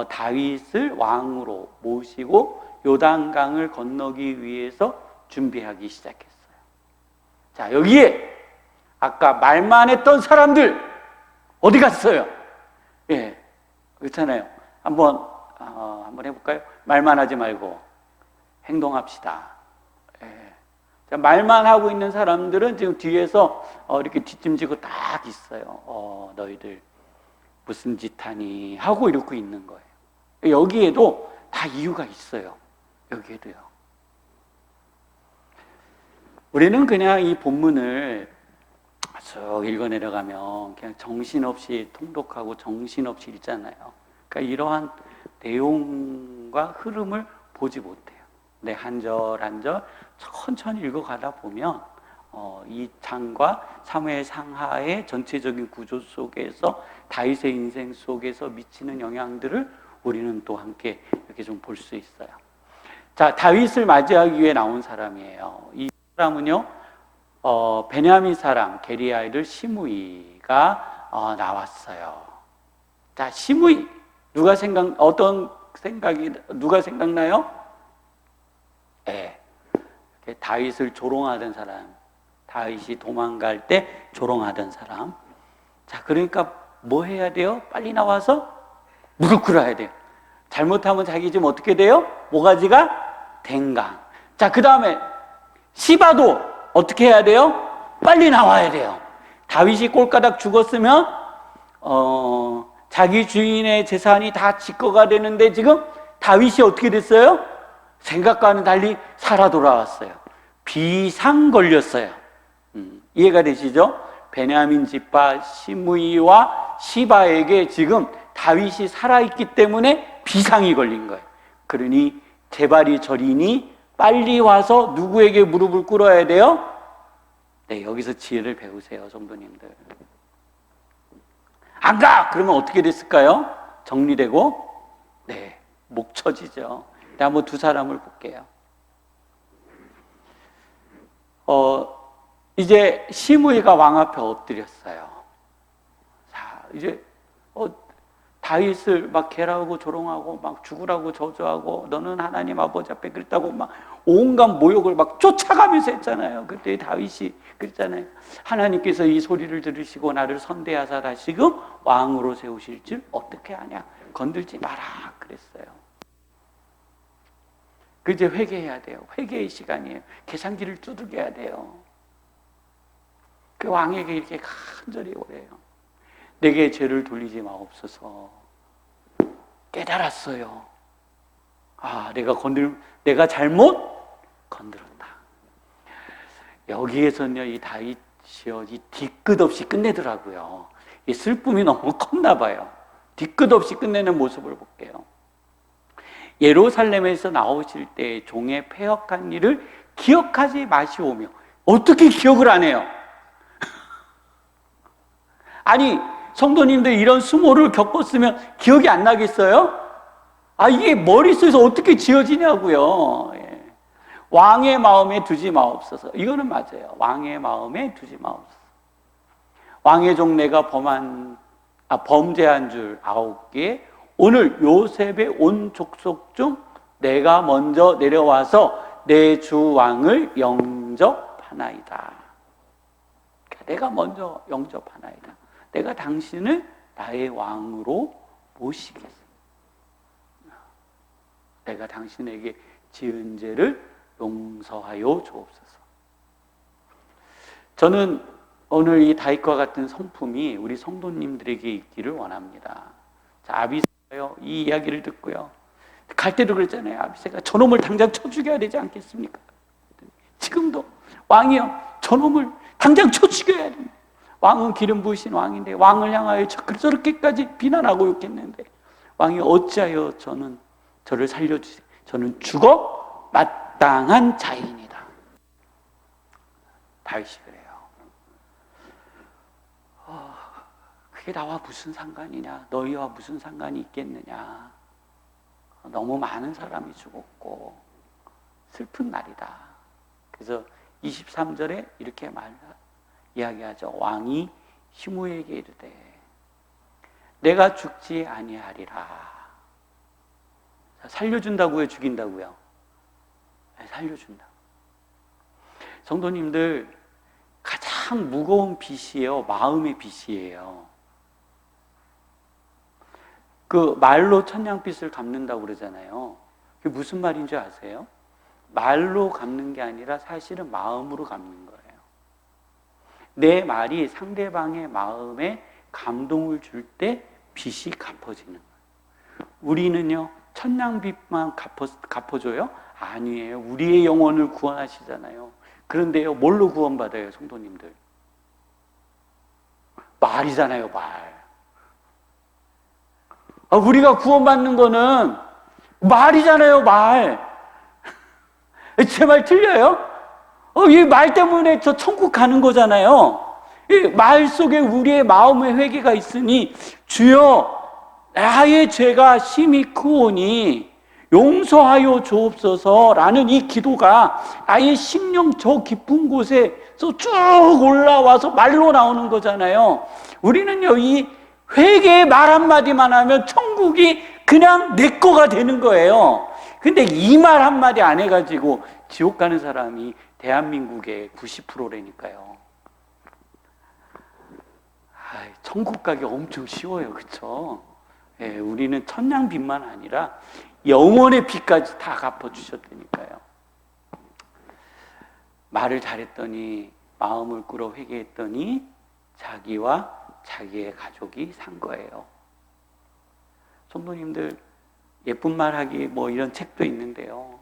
다윗을 왕으로 모시고 요단강을 건너기 위해서 준비하기 시작했어요. 자, 여기에 아까 말만 했던 사람들 어디 갔어요? 예, 그렇잖아요. 한번 해볼까요? 말만 하지 말고 행동합시다. 예. 자, 말만 하고 있는 사람들은 지금 뒤에서 이렇게 뒷짐지고 딱 있어요. 너희들 무슨 짓 하니? 하고 이러고 있는 거예요. 여기에도 다 이유가 있어요. 여기에도요. 우리는 그냥 이 본문을 쭉 읽어 내려가면 그냥 정신없이 통독하고 정신없이 읽잖아요. 그러니까 이러한 내용과 흐름을 보지 못해요. 네, 한 절 한 절 천천히 읽어가다 보면 이 장과 사무엘 상하의 전체적인 구조 속에서 다윗의 인생 속에서 미치는 영향들을 우리는 또 함께 이렇게 좀 볼 수 있어요. 자, 다윗을 맞이하기 위해 나온 사람이에요. 이 사람은요, 베냐민 사람 게리아의 시므이가 나왔어요. 자, 시므이 누가 생각나요? 예, 다윗을 조롱하던 사람, 다윗이 도망갈 때 조롱하던 사람. 자, 그러니까 뭐 해야 돼요? 빨리 나와서 무릎 꿇어야 돼요. 잘못하면 자기 집 어떻게 돼요? 모가지가 댕강. 자, 그 다음에 시바도 어떻게 해야 돼요? 빨리 나와야 돼요. 다윗이 꼴까닥 죽었으면 자기 주인의 재산이 다 직거가 되는데 지금 다윗이 어떻게 됐어요? 생각과는 달리 살아 돌아왔어요. 비상 걸렸어요. 이해가 되시죠? 베냐민 지파 시므이와 시바에게 지금 다윗이 살아있기 때문에 비상이 걸린 거예요. 그러니 제발이 저리니 빨리 와서 누구에게 무릎을 꿇어야 돼요? 네, 여기서 지혜를 배우세요, 성도님들. 안 가! 그러면 어떻게 됐을까요? 정리되고, 네, 목 쳐지죠. 한번 두 사람을 볼게요. 이제 시므이가 왕 앞에 엎드렸어요. 자, 이제 다윗을 막 개라고 조롱하고 막 죽으라고 저주하고 너는 하나님 아버지 앞에 그랬다고 막 온갖 모욕을 막 쫓아가면서 했잖아요. 그때 다윗이 그랬잖아요. 하나님께서 이 소리를 들으시고 나를 선대하사 다시금 왕으로 세우실 줄 어떻게 아냐? 건들지 마라 그랬어요. 그 이제 회개해야 돼요. 회개의 시간이에요. 계산기를 두들겨야 돼요. 그 왕에게 이렇게 간절히 오래요. 내게 죄를 돌리지 마옵소서. 깨달았어요. 내가 잘못 건드렸다. 여기에서는요, 이 다윗이요, 이 뒤끝 없이 끝내더라고요. 이 슬픔이 너무 컸나 봐요. 뒤끝 없이 끝내는 모습을 볼게요. 예루살렘에서 나오실 때 종의 패역한 일을 기억하지 마시오며. 어떻게 기억을 안 해요? 아니, 성도님들 이런 수모를 겪었으면 기억이 안 나겠어요? 이게 머릿속에서 어떻게 지어지냐고요. 예. 왕의 마음에 두지 마옵소서. 이거는 맞아요. 왕의 마음에 두지 마옵소서. 왕의 종 내가 범죄한 줄 아옵기에 오늘 요셉의 온 족속 중 내가 먼저 내려와서 내 주 왕을 영접하나이다. 내가 먼저 영접하나이다. 내가 당신을 나의 왕으로 모시겠습니다. 내가 당신에게 지은 죄를 용서하여 주옵소서. 저는 오늘 이 다윗과 같은 성품이 우리 성도님들에게 있기를 원합니다. 자, 아비새가요, 이 이야기를 듣고요, 갈 때도 그랬잖아요. 아비새가 저놈을 당장 쳐 죽여야 되지 않겠습니까? 지금도 왕이요, 저놈을 당장 쳐 죽여야 됩니다. 왕은 기름 부으신 왕인데 왕을 향하여 저렇게까지 비난하고 욕했는데 왕이 어찌하여 저를 살려주세요. 저는 죽어 마땅한 자인이다. 다윗이 그래요. 그게 나와 무슨 상관이냐? 너희와 무슨 상관이 있겠느냐? 너무 많은 사람이 죽었고 슬픈 날이다. 그래서 23절에 이렇게 이야기하죠. 왕이 시므에게 이르되 내가 죽지 아니하리라. 살려준다고요? 죽인다고요? 살려준다. 성도님들, 가장 무거운 빚이에요. 마음의 빚이에요. 그 말로 천냥빚을 갚는다고 그러잖아요. 그게 무슨 말인지 아세요? 말로 갚는 게 아니라 사실은 마음으로 갚는 거예요. 내 말이 상대방의 마음에 감동을 줄 때 빚이 갚아지는 거예요. 우리는요, 천냥빚만 갚아줘요? 아니에요. 우리의 영혼을 구원하시잖아요. 그런데요, 뭘로 구원받아요, 성도님들? 말이잖아요, 말. 우리가 구원받는 거는 말이잖아요, 말. 제 말 틀려요? 이 말 때문에 저 천국 가는 거잖아요. 이 말 속에 우리의 마음의 회개가 있으니 주여 나의 죄가 심히 크오니 용서하여 주옵소서라는 이 기도가 나의 심령 저 깊은 곳에서 쭉 올라와서 말로 나오는 거잖아요. 우리는요, 이 회개의 말 한마디만 하면 천국이 그냥 내 거가 되는 거예요. 근데 이 말 한마디 안 해가지고 지옥 가는 사람이 대한민국의 90%라니까요. 천국 가기 엄청 쉬워요. 그렇죠? 예, 우리는 천냥빚만 아니라 영원의 빚까지 다 갚아주셨다니까요. 말을 잘했더니, 마음을 꿇어 회개했더니 자기와 자기의 가족이 산 거예요. 성도님들, 예쁜 말하기 뭐 이런 책도 있는데요.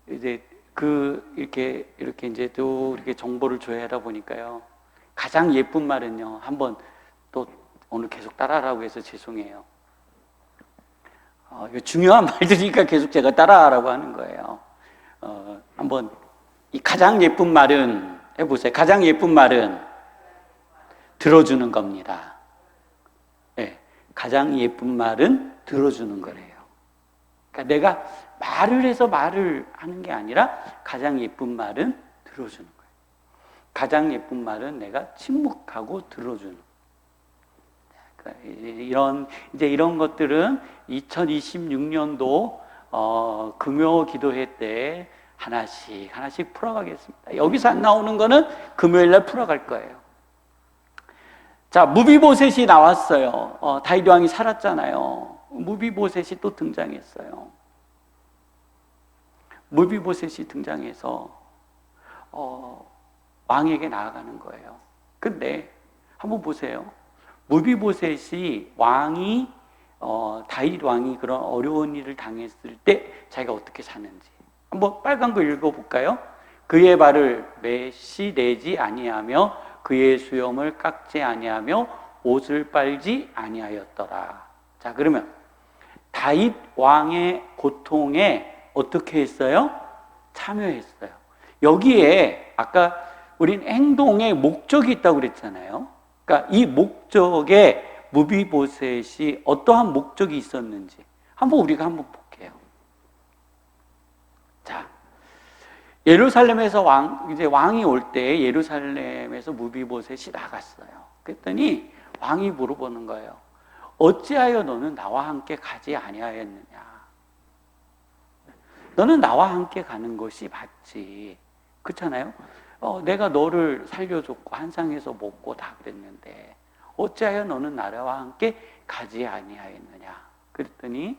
이제 이렇게 이제 또 이렇게 정보를 줘야 하다 보니까요. 가장 예쁜 말은요. 한번 또 오늘 계속 따라하라고 해서 죄송해요. 이거 중요한 말들이니까 계속 제가 따라하라고 하는 거예요. 한번 이 가장 예쁜 말은 해보세요. 가장 예쁜 말은 들어주는 겁니다. 네, 가장 예쁜 말은 들어주는 거래요. 그러니까 내가 말을 해서 말을 하는 게 아니라 가장 예쁜 말은 들어주는 거예요. 가장 예쁜 말은 내가 침묵하고 들어주는 거예요. 이런 것들은 2026년도 금요 기도회 때 하나씩 풀어가겠습니다. 여기서 안 나오는 거는 금요일 날 풀어갈 거예요. 자, 무비보셋이 나왔어요. 다윗 왕이 살았잖아요. 무비보셋이 또 등장했어요. 무비보셋이 등장해서 왕에게 나아가는 거예요. 근데 한번 보세요. 무비보셋이 다윗 왕이 그런 어려운 일을 당했을 때 자기가 어떻게 사는지 한번 빨간 거 읽어볼까요? 그의 발을 메시 내지 아니하며 그의 수염을 깎지 아니하며 옷을 빨지 아니하였더라. 자, 그러면 다윗 왕의 고통에 어떻게 했어요? 참여했어요. 여기에 아까 우린 행동에 목적이 있다고 그랬잖아요. 그러니까 이 목적에 무비보셋이 어떠한 목적이 있었는지 우리가 한번 볼게요. 자, 예루살렘에서 왕이 올 때 예루살렘에서 무비보셋이 나갔어요. 그랬더니 왕이 물어보는 거예요. 어찌하여 너는 나와 함께 가지 아니하였느냐? 너는 나와 함께 가는 것이 맞지. 그렇잖아요? 내가 너를 살려줬고 한상에서 먹고 다 그랬는데 어찌하여 너는 나와 함께 가지 아니하였느냐? 그랬더니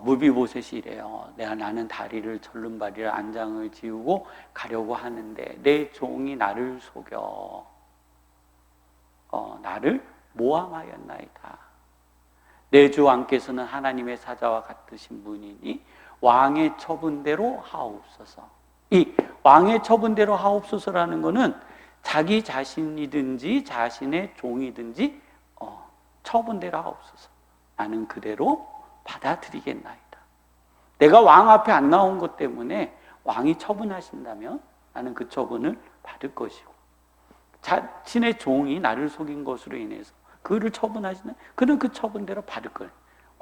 무비보셋이 이래요. 나는 다리를 절름발이를 안장을 지우고 가려고 하는데 내 종이 나를 속여 나를 모함하였나이다. 내 주 왕께서는 하나님의 사자와 같으신 분이니 왕의 처분대로 하옵소서. 이 왕의 처분대로 하옵소서라는 것은 자기 자신이든지 자신의 종이든지 처분대로 하옵소서. 나는 그대로 받아들이겠나이다. 내가 왕 앞에 안 나온 것 때문에 왕이 처분하신다면 나는 그 처분을 받을 것이고 자신의 종이 나를 속인 것으로 인해서 그를 처분하시는 그는 그 처분대로 받을 거예요.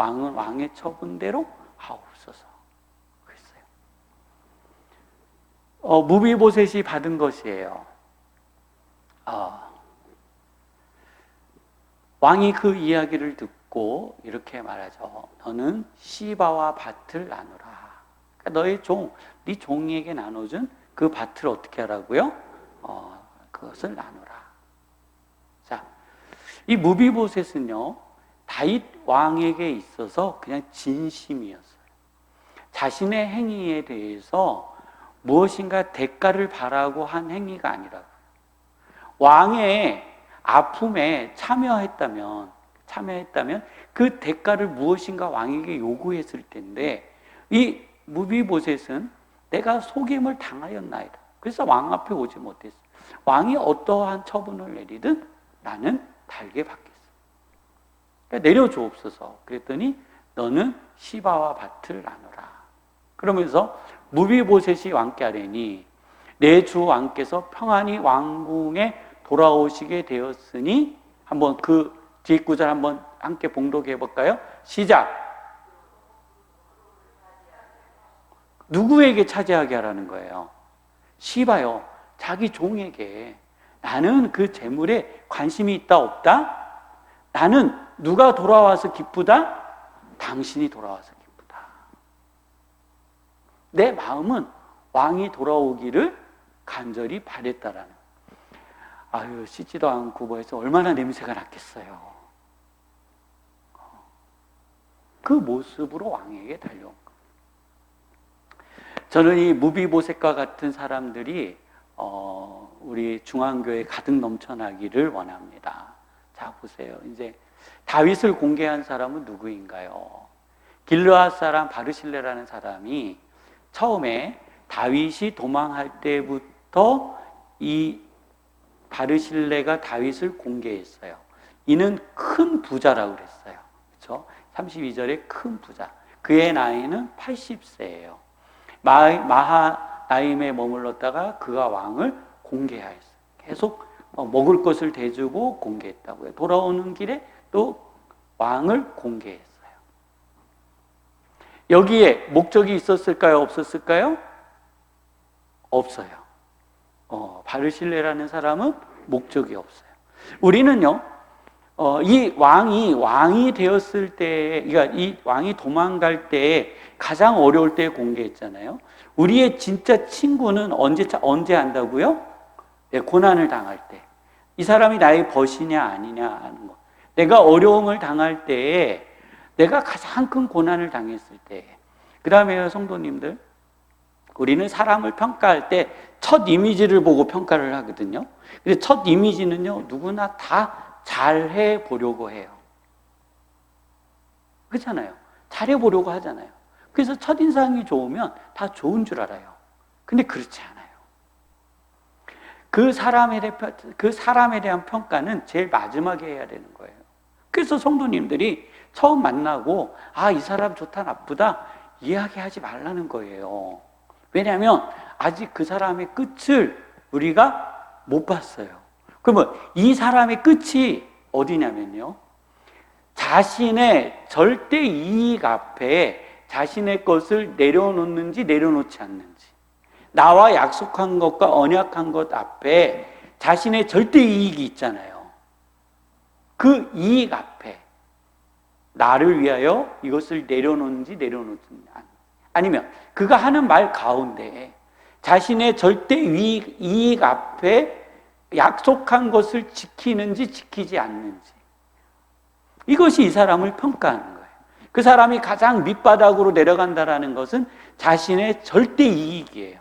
왕은 왕의 처분대로 하옵소서 그랬어요. 무비보셋이 받은 것이에요. 왕이 그 이야기를 듣고 이렇게 말하죠. 너는 시바와 밭을 나누라. 그러니까 너의 종, 네 종에게 나눠준 그 밭을 어떻게 하라고요? 그것을 나누라. 자, 이 무비보셋은요, 다윗 왕에게 있어서 그냥 진심이었어요. 자신의 행위에 대해서 무엇인가 대가를 바라고 한 행위가 아니라고요. 왕의 아픔에 참여했다면 그 대가를 무엇인가 왕에게 요구했을 텐데, 이 무비보셋은 내가 속임을 당하였나이다. 그래서 왕 앞에 오지 못했어. 왕이 어떠한 처분을 내리든 나는 달게 받겠어. 그러니까 내려주옵소서. 그랬더니 너는 시바와 밭을 나누라. 그러면서 무비보셋이 왕께 아뢰니 내 주 왕께서 평안히 왕궁에 돌아오시게 되었으니, 한번 그 뒷구절 한번 함께 봉독해 볼까요? 시작. 누구에게 차지하게 하라는 거예요? 시바요, 자기 종에게. 나는 그 재물에 관심이 있다 없다? 나는 누가 돌아와서 기쁘다? 당신이 돌아와서 기쁘다. 내 마음은 왕이 돌아오기를 간절히 바랬다라는. 아유, 씻지도 않고 뭐해서 얼마나 냄새가 났겠어요. 그 모습으로 왕에게 달려온 거예요. 저는 이 무비보셋과 같은 사람들이 우리 중앙교회 가득 넘쳐나기를 원합니다. 자, 보세요. 이제 다윗을 공개한 사람은 누구인가요? 길르앗 사람 바르실레라는 사람이 처음에 다윗이 도망할 때부터 이 바르실레가 다윗을 공개했어요. 이는 큰 부자라고 그랬어요. 그렇죠? 32절에 큰 부자. 그의 나이는 80세예요. 마하나임에 머물렀다가 그가 왕을 공개하였어요. 계속 먹을 것을 대주고 공개했다고요. 돌아오는 길에 또 왕을 공개했어요. 여기에 목적이 있었을까요? 없었을까요? 없어요. 바르실레라는 사람은 목적이 없어요. 우리는요, 이 왕이 되었을 때, 그러니까 이 왕이 도망갈 때 가장 어려울 때 공개했잖아요. 우리의 진짜 친구는 언제 한다고요? 네, 고난을 당할 때. 이 사람이 나의 벗이냐 아니냐 하는 거. 내가 어려움을 당할 때에, 내가 가장 큰 고난을 당했을 때. 그 다음에 성도님들, 우리는 사람을 평가할 때 첫 이미지를 보고 평가를 하거든요. 근데 첫 이미지는요, 누구나 다 잘해 보려고 해요. 그렇잖아요. 잘해 보려고 하잖아요. 그래서 첫인상이 좋으면 다 좋은 줄 알아요. 근데 그렇지 않아요. 그 사람에 대한 평가는 제일 마지막에 해야 되는 거예요. 그래서 성도님들이 처음 만나고 이 사람 좋다 나쁘다 이야기하지 말라는 거예요. 왜냐하면 아직 그 사람의 끝을 우리가 못 봤어요. 그러면 이 사람의 끝이 어디냐면요, 자신의 절대 이익 앞에 자신의 것을 내려놓는지 내려놓지 않는지, 나와 약속한 것과 언약한 것 앞에 자신의 절대 이익이 있잖아요. 그 이익 앞에 나를 위하여 이것을 내려놓는지 내려놓지 않는지, 아니면 그가 하는 말 가운데 자신의 절대 이익 앞에 약속한 것을 지키는지 지키지 않는지, 이것이 이 사람을 평가하는 거예요. 그 사람이 가장 밑바닥으로 내려간다는 것은 자신의 절대 이익이에요.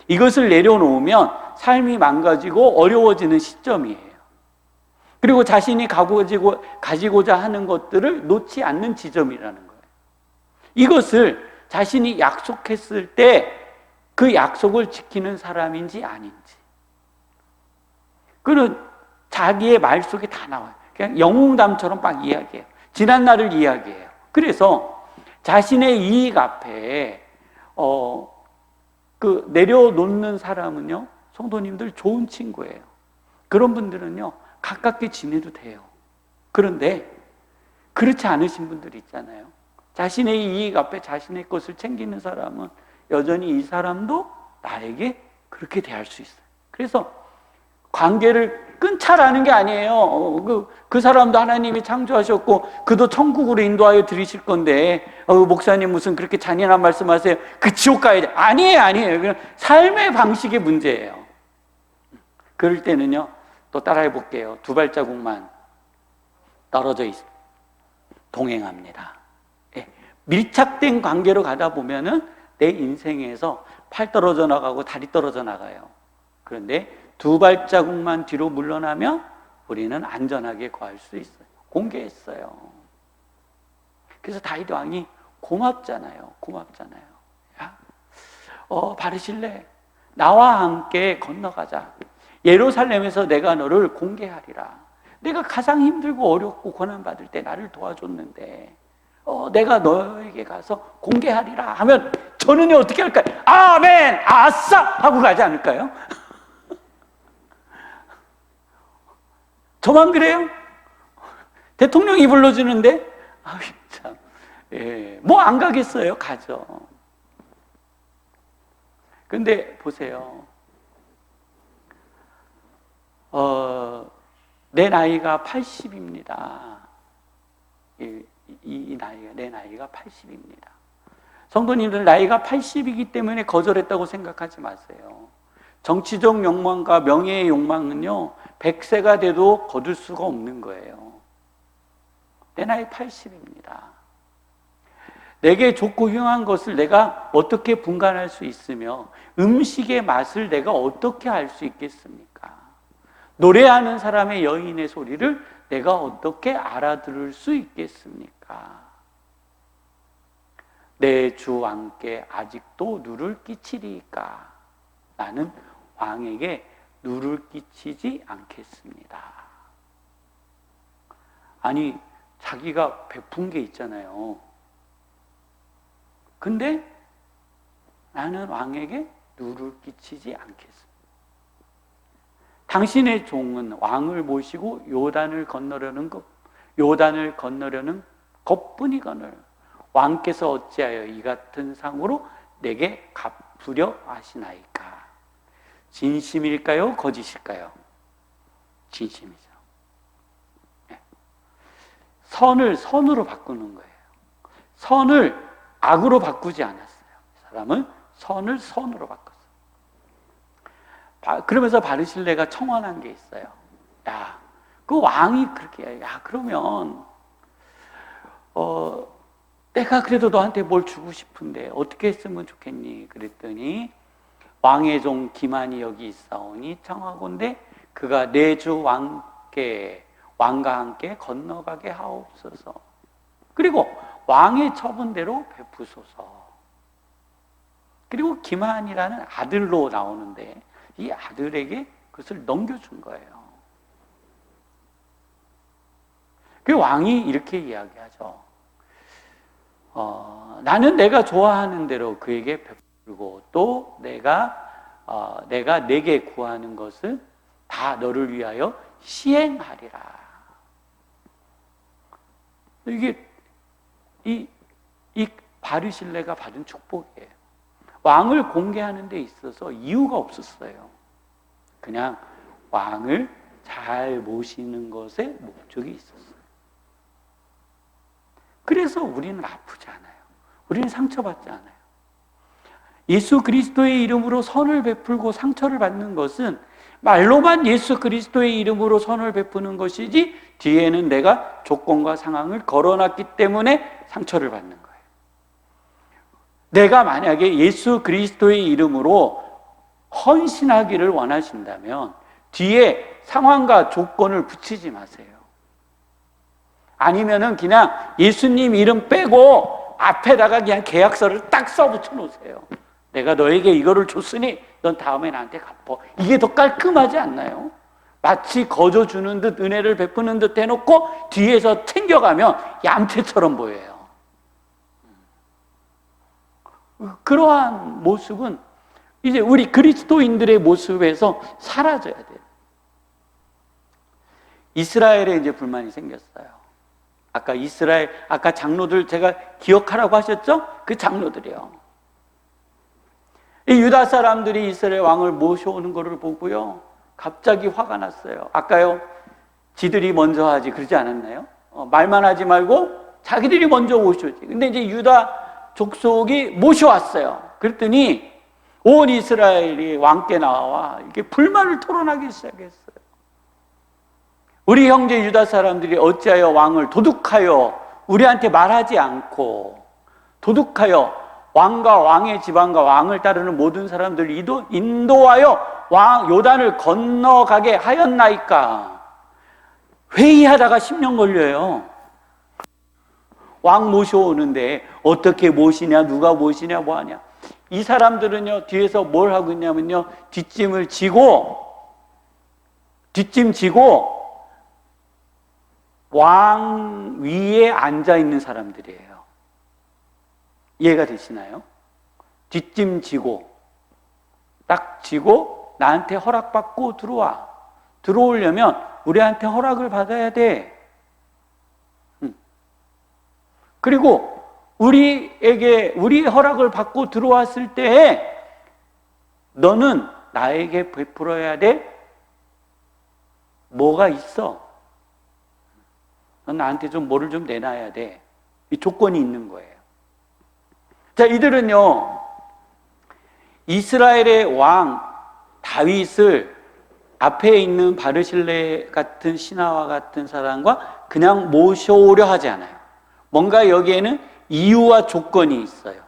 이것을 내려놓으면 삶이 망가지고 어려워지는 시점이에요. 그리고 자신이 가지고자 하는 것들을 놓지 않는 지점이라는 거예요. 이것을 자신이 약속했을 때 그 약속을 지키는 사람인지 아닌지, 그는 자기의 말 속에 다 나와요. 그냥 영웅담처럼 막 이야기해요. 지난 날을 이야기해요. 그래서 자신의 이익 앞에 내려놓는 사람은요, 성도님들 좋은 친구예요. 그런 분들은요, 가깝게 지내도 돼요. 그런데 그렇지 않으신 분들이 있잖아요. 자신의 이익 앞에 자신의 것을 챙기는 사람은 여전히 이 사람도 나에게 그렇게 대할 수 있어요. 그래서 관계를 끊자라는 게 아니에요. 그 사람도 하나님이 창조하셨고 그도 천국으로 인도하여 드리실 건데 목사님 무슨 그렇게 잔인한 말씀하세요? 그 지옥 가야 돼. 아니에요. 그냥 삶의 방식의 문제예요. 그럴 때는요, 또 따라해 볼게요. 두 발자국만 떨어져 동행합니다. 예. 밀착된 관계로 가다 보면은 내 인생에서 팔 떨어져 나가고 다리 떨어져 나가요. 그런데 두 발자국만 뒤로 물러나면 우리는 안전하게 거할 수 있어요. 공개했어요. 그래서 다윗 왕이 고맙잖아요. 야, 바르실레, 나와 함께 건너가자. 예루살렘에서 내가 너를 공개하리라. 내가 가장 힘들고 어렵고 고난받을 때 나를 도와줬는데 내가 너에게 가서 공개하리라 하면 저는 어떻게 할까요? 아멘! 아싸! 하고 가지 않을까요? 저만 그래요? 대통령이 불러주는데 참, 뭐 안 가겠어요? 가죠. 근데 보세요. 내 나이가 80입니다. 내 나이가 80입니다. 성도님들, 나이가 80이기 때문에 거절했다고 생각하지 마세요. 정치적 욕망과 명예의 욕망은요, 100세가 돼도 거둘 수가 없는 거예요. 내 나이 80입니다. 내게 좋고 흉한 것을 내가 어떻게 분간할 수 있으며 음식의 맛을 내가 어떻게 알 수 있겠습니까? 노래하는 사람의 여인의 소리를 내가 어떻게 알아들을 수 있겠습니까? 내 주 왕께 아직도 누를 끼치리까? 나는 왕에게 누를 끼치지 않겠습니다. 아니, 자기가 베푼 게 있잖아요. 근데 나는 왕에게 누를 끼치지 않겠습니다. 당신의 종은 왕을 모시고 요단을 건너려는 것뿐이거늘 왕께서 어찌하여 이 같은 상으로 내게 갚으려 하시나이까? 진심일까요? 거짓일까요? 진심이죠. 선을 선으로 바꾸는 거예요. 선을 악으로 바꾸지 않았어요. 사람은 선을 선으로 바꿨어요. 그러면서 바르실레가 청원한 게 있어요. 야, 그 왕이 그렇게 해요. 야, 그러면 내가 그래도 너한테 뭘 주고 싶은데 어떻게 했으면 좋겠니? 그랬더니 왕의 종 기만이 여기 있사오니 청하건대 그가 내 주 왕과 함께 건너가게 하옵소서. 그리고 왕의 처분대로 베푸소서. 그리고 기만이라는 아들로 나오는데 이 아들에게 그것을 넘겨준 거예요. 그 왕이 이렇게 이야기하죠. 나는 내가 좋아하는 대로 그에게 베풀고 또 내가 내게 구하는 것을 다 너를 위하여 시행하리라. 이게 이 바르실레가 받은 축복이에요. 왕을 공개하는 데 있어서 이유가 없었어요. 그냥 왕을 잘 모시는 것에 목적이 있었어요. 그래서 우리는 아프지 않아요. 우리는 상처받지 않아요. 예수 그리스도의 이름으로 선을 베풀고 상처를 받는 것은 말로만 예수 그리스도의 이름으로 선을 베푸는 것이지 뒤에는 내가 조건과 상황을 걸어놨기 때문에 상처를 받는 거예요. 내가 만약에 예수 그리스도의 이름으로 헌신하기를 원하신다면 뒤에 상황과 조건을 붙이지 마세요. 아니면은 그냥 예수님 이름 빼고 앞에다가 그냥 계약서를 딱 써붙여 놓으세요. 내가 너에게 이거를 줬으니 넌 다음에 나한테 갚어. 이게 더 깔끔하지 않나요? 마치 거저 주는 듯 은혜를 베푸는 듯 해놓고 뒤에서 챙겨가면 얌체처럼 보여요. 그러한 모습은 이제 우리 그리스도인들의 모습에서 사라져야 돼요. 이스라엘에 이제 불만이 생겼어요. 아까 이스라엘, 아까 장로들 제가 기억하라고 하셨죠? 그 장로들이요. 이 유다 사람들이 이스라엘 왕을 모셔오는 것을 보고요, 갑자기 화가 났어요. 아까요, 지들이 먼저 하지 그러지 않았나요? 말만 하지 말고 자기들이 먼저 오셔지. 근데 이제 유다 족속이 모셔왔어요. 그랬더니 온 이스라엘이 왕께 나와 이렇게 불만을 토론하기 시작했어요. 우리 형제 유다 사람들이 어찌하여 왕을 도둑하여 우리한테 말하지 않고, 도둑하여 왕과 왕의 지방과 왕을 따르는 모든 사람들을 인도하여 왕 요단을 건너가게 하였나이까. 회의하다가 10년 걸려요. 왕 모셔오는데 어떻게 모시냐, 누가 모시냐, 뭐하냐. 이 사람들은요, 뒤에서 뭘 하고 있냐면요, 뒷짐 지고 왕 위에 앉아 있는 사람들이에요. 이해가 되시나요? 뒷짐 지고, 딱 지고 나한테 허락받고 들어와. 들어오려면 우리한테 허락을 받아야 돼. 그리고 우리의 허락을 받고 들어왔을 때 너는 나에게 베풀어야 돼. 뭐가 있어? 넌 나한테 좀 뭐를 좀 내놔야 돼. 이 조건이 있는 거예요. 자, 이들은요, 이스라엘의 왕 다윗을 앞에 있는 바르실레 같은 신하와 같은 사람과 그냥 모셔오려 하지 않아요. 뭔가 여기에는 이유와 조건이 있어요.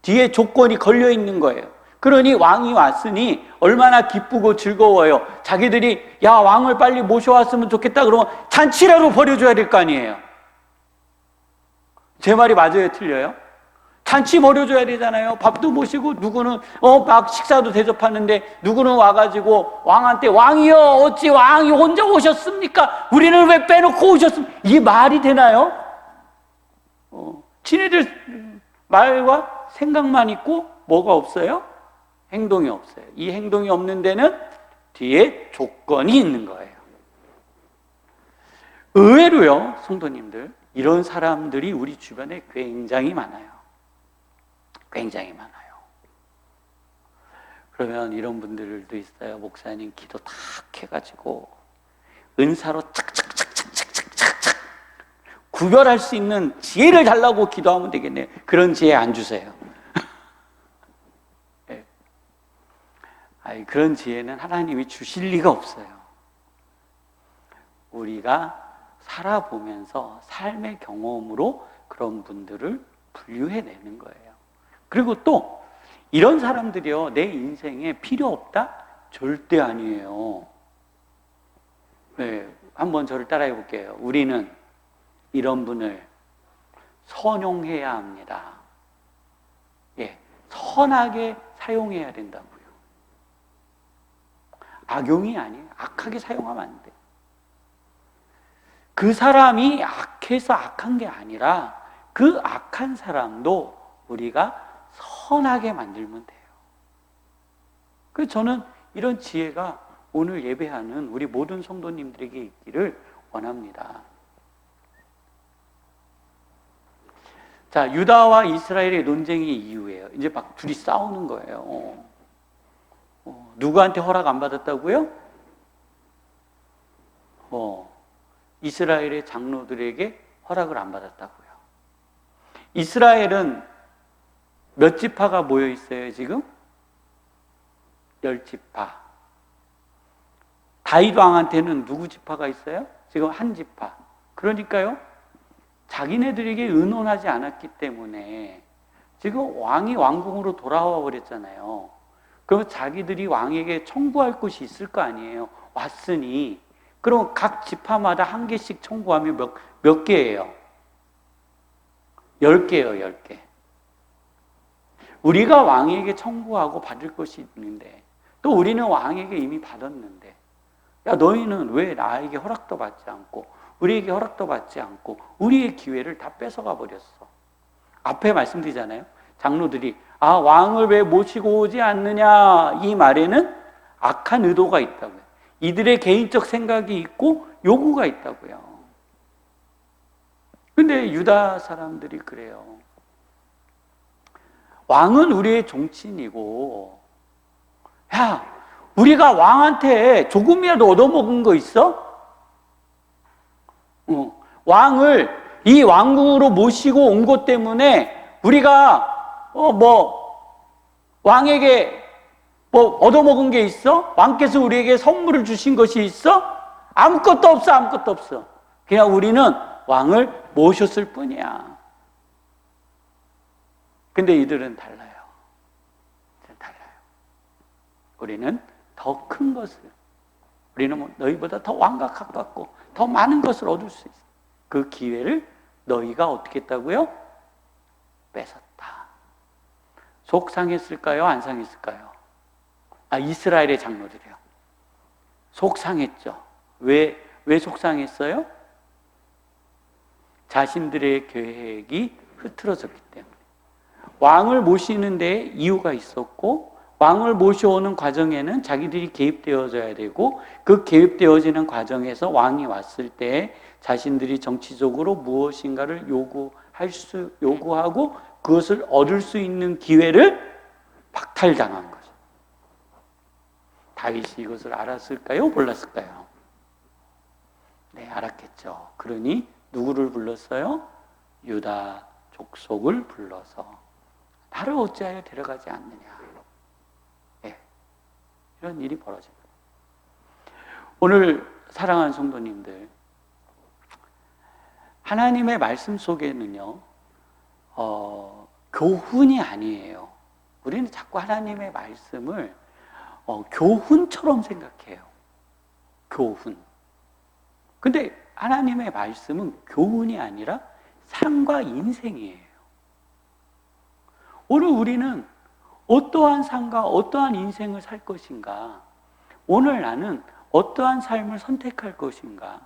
뒤에 조건이 걸려 있는 거예요. 그러니 왕이 왔으니 얼마나 기쁘고 즐거워요. 자기들이 야, 왕을 빨리 모셔왔으면 좋겠다 그러면 잔치라도 벌여줘야 될 거 아니에요. 제 말이 맞아요, 틀려요? 잔치 벌여줘야 되잖아요. 밥도 모시고, 누구는 막 식사도 대접하는데 누구는 와가지고 왕한테 왕이여, 어찌 왕이 혼자 오셨습니까? 우리는 왜 빼놓고 오셨습니까? 이게 말이 되나요? 지네들 말과 생각만 있고 뭐가 없어요? 행동이 없어요. 이 행동이 없는 데는 뒤에 조건이 있는 거예요. 의외로요, 성도님들, 이런 사람들이 우리 주변에 굉장히 많아요. 굉장히 많아요. 그러면 이런 분들도 있어요. 목사님 기도 탁 해가지고 은사로 착착착착착착착 구별할 수 있는 지혜를 달라고 기도하면 되겠네요. 그런 지혜 안 주세요. 네. 그런 지혜는 하나님이 주실 리가 없어요. 우리가 살아보면서 삶의 경험으로 그런 분들을 분류해내는 거예요. 그리고 또 이런 사람들이요, 내 인생에 필요 없다? 절대 아니에요. 네, 한번 저를 따라해 볼게요. 우리는 이런 분을 선용해야 합니다. 예, 선하게 사용해야 된다고요. 악용이 아니에요. 악하게 사용하면 안 돼요. 그 사람이 악해서 악한 게 아니라 그 악한 사람도 우리가 선하게 만들면 돼요. 그래서 저는 이런 지혜가 오늘 예배하는 우리 모든 성도님들에게 있기를 원합니다. 자, 유다와 이스라엘의 논쟁의 이유예요. 이제 막 둘이 싸우는 거예요. 누구한테 허락 안 받았다고요? 이스라엘의 장로들에게 허락을 안 받았다고요. 이스라엘은 몇 지파가 모여 있어요, 지금? 10지파. 다윗 왕한테는 누구 지파가 있어요? 지금 한 지파. 그러니까요, 자기네들에게 의논하지 않았기 때문에 지금 왕이 왕궁으로 돌아와 버렸잖아요. 그럼 자기들이 왕에게 청구할 곳이 있을 거 아니에요. 왔으니. 그럼 각 지파마다 한 개씩 청구하면 몇 개예요? 10개예요, 10개. 우리가 왕에게 청구하고 받을 것이 있는데, 또 우리는 왕에게 이미 받았는데, 야, 너희는 왜 나에게 허락도 받지 않고 우리에게 허락도 받지 않고 우리의 기회를 다 뺏어가 버렸어. 앞에 말씀드리잖아요. 장로들이 왕을 왜 모시고 오지 않느냐, 이 말에는 악한 의도가 있다고요. 이들의 개인적 생각이 있고 요구가 있다고요. 근데 유다 사람들이 그래요. 왕은 우리의 종친이고, 야, 우리가 왕한테 조금이라도 얻어먹은 거 있어? 왕을 이 왕궁으로 모시고 온 것 때문에 우리가 왕에게 얻어먹은 게 있어? 왕께서 우리에게 선물을 주신 것이 있어? 아무것도 없어. 아무것도 없어. 그냥 우리는 왕을 모셨을 뿐이야. 근데 이들은 달라요. 우리는 더 큰 것을, 우리는 너희보다 더 왕과 가깝고 더 많은 것을 얻을 수 있어. 그 기회를 너희가 어떻게 했다고요? 뺏었다. 속 상했을까요? 안 상했을까요? 이스라엘의 장로들이요. 속 상했죠. 왜 속상했어요? 자신들의 계획이 흐트러졌기 때문에. 왕을 모시는 데 이유가 있었고, 왕을 모셔오는 과정에는 자기들이 개입되어져야 되고, 그 개입되어지는 과정에서 왕이 왔을 때 자신들이 정치적으로 무엇인가를 요구하고 그것을 얻을 수 있는 기회를 박탈당한 거죠. 다윗이 이것을 알았을까요? 몰랐을까요? 네, 알았겠죠. 그러니 누구를 불렀어요? 유다 족속을 불러서 나를 어찌하여 데려가지 않느냐. 네, 이런 일이 벌어집니다. 오늘 사랑하는 성도님들, 하나님의 말씀 속에는요, 교훈이 아니에요. 우리는 자꾸 하나님의 말씀을 교훈처럼 생각해요. 교훈. 근데 하나님의 말씀은 교훈이 아니라 삶과 인생이에요. 오늘 우리는 어떠한 삶과 어떠한 인생을 살 것인가? 오늘 나는 어떠한 삶을 선택할 것인가?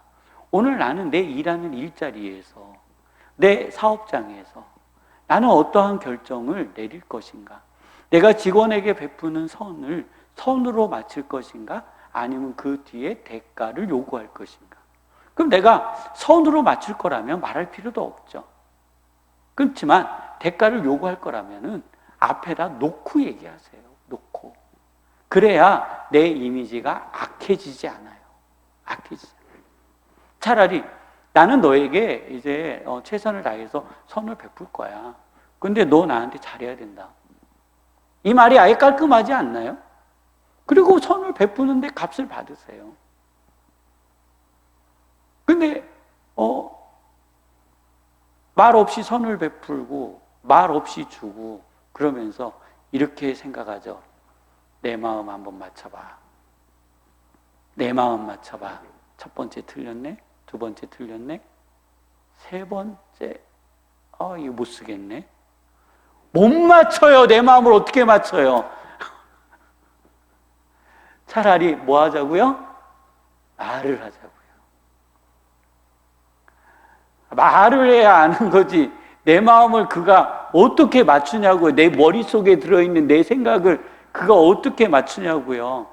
오늘 나는 내 일하는 일자리에서, 내 사업장에서 나는 어떠한 결정을 내릴 것인가? 내가 직원에게 베푸는 선을 선으로 마칠 것인가? 아니면 그 뒤에 대가를 요구할 것인가? 그럼 내가 선으로 맞출 거라면 말할 필요도 없죠. 그렇지만 대가를 요구할 거라면은 앞에다 놓고 얘기하세요. 놓고. 그래야 내 이미지가 악해지지 않아요. 악해지지 않아요. 차라리 나는 너에게 이제 최선을 다해서 선을 베풀 거야. 근데 너 나한테 잘해야 된다. 이 말이 아예 깔끔하지 않나요? 그리고 선을 베푸는데 값을 받으세요. 근데 말 없이 선을 베풀고 말 없이 주고 그러면서 이렇게 생각하죠. 내 마음 한번 맞춰봐. 내 마음 맞춰봐. 첫 번째 틀렸네. 두 번째 틀렸네. 세 번째 이거 못 쓰겠네. 못 맞춰요. 내 마음을 어떻게 맞춰요? 차라리 뭐 하자고요? 말을 하자고요. 말을 해야 아는 거지. 내 마음을 그가 어떻게 맞추냐고요. 내 머릿속에 들어있는 내 생각을 그가 어떻게 맞추냐고요.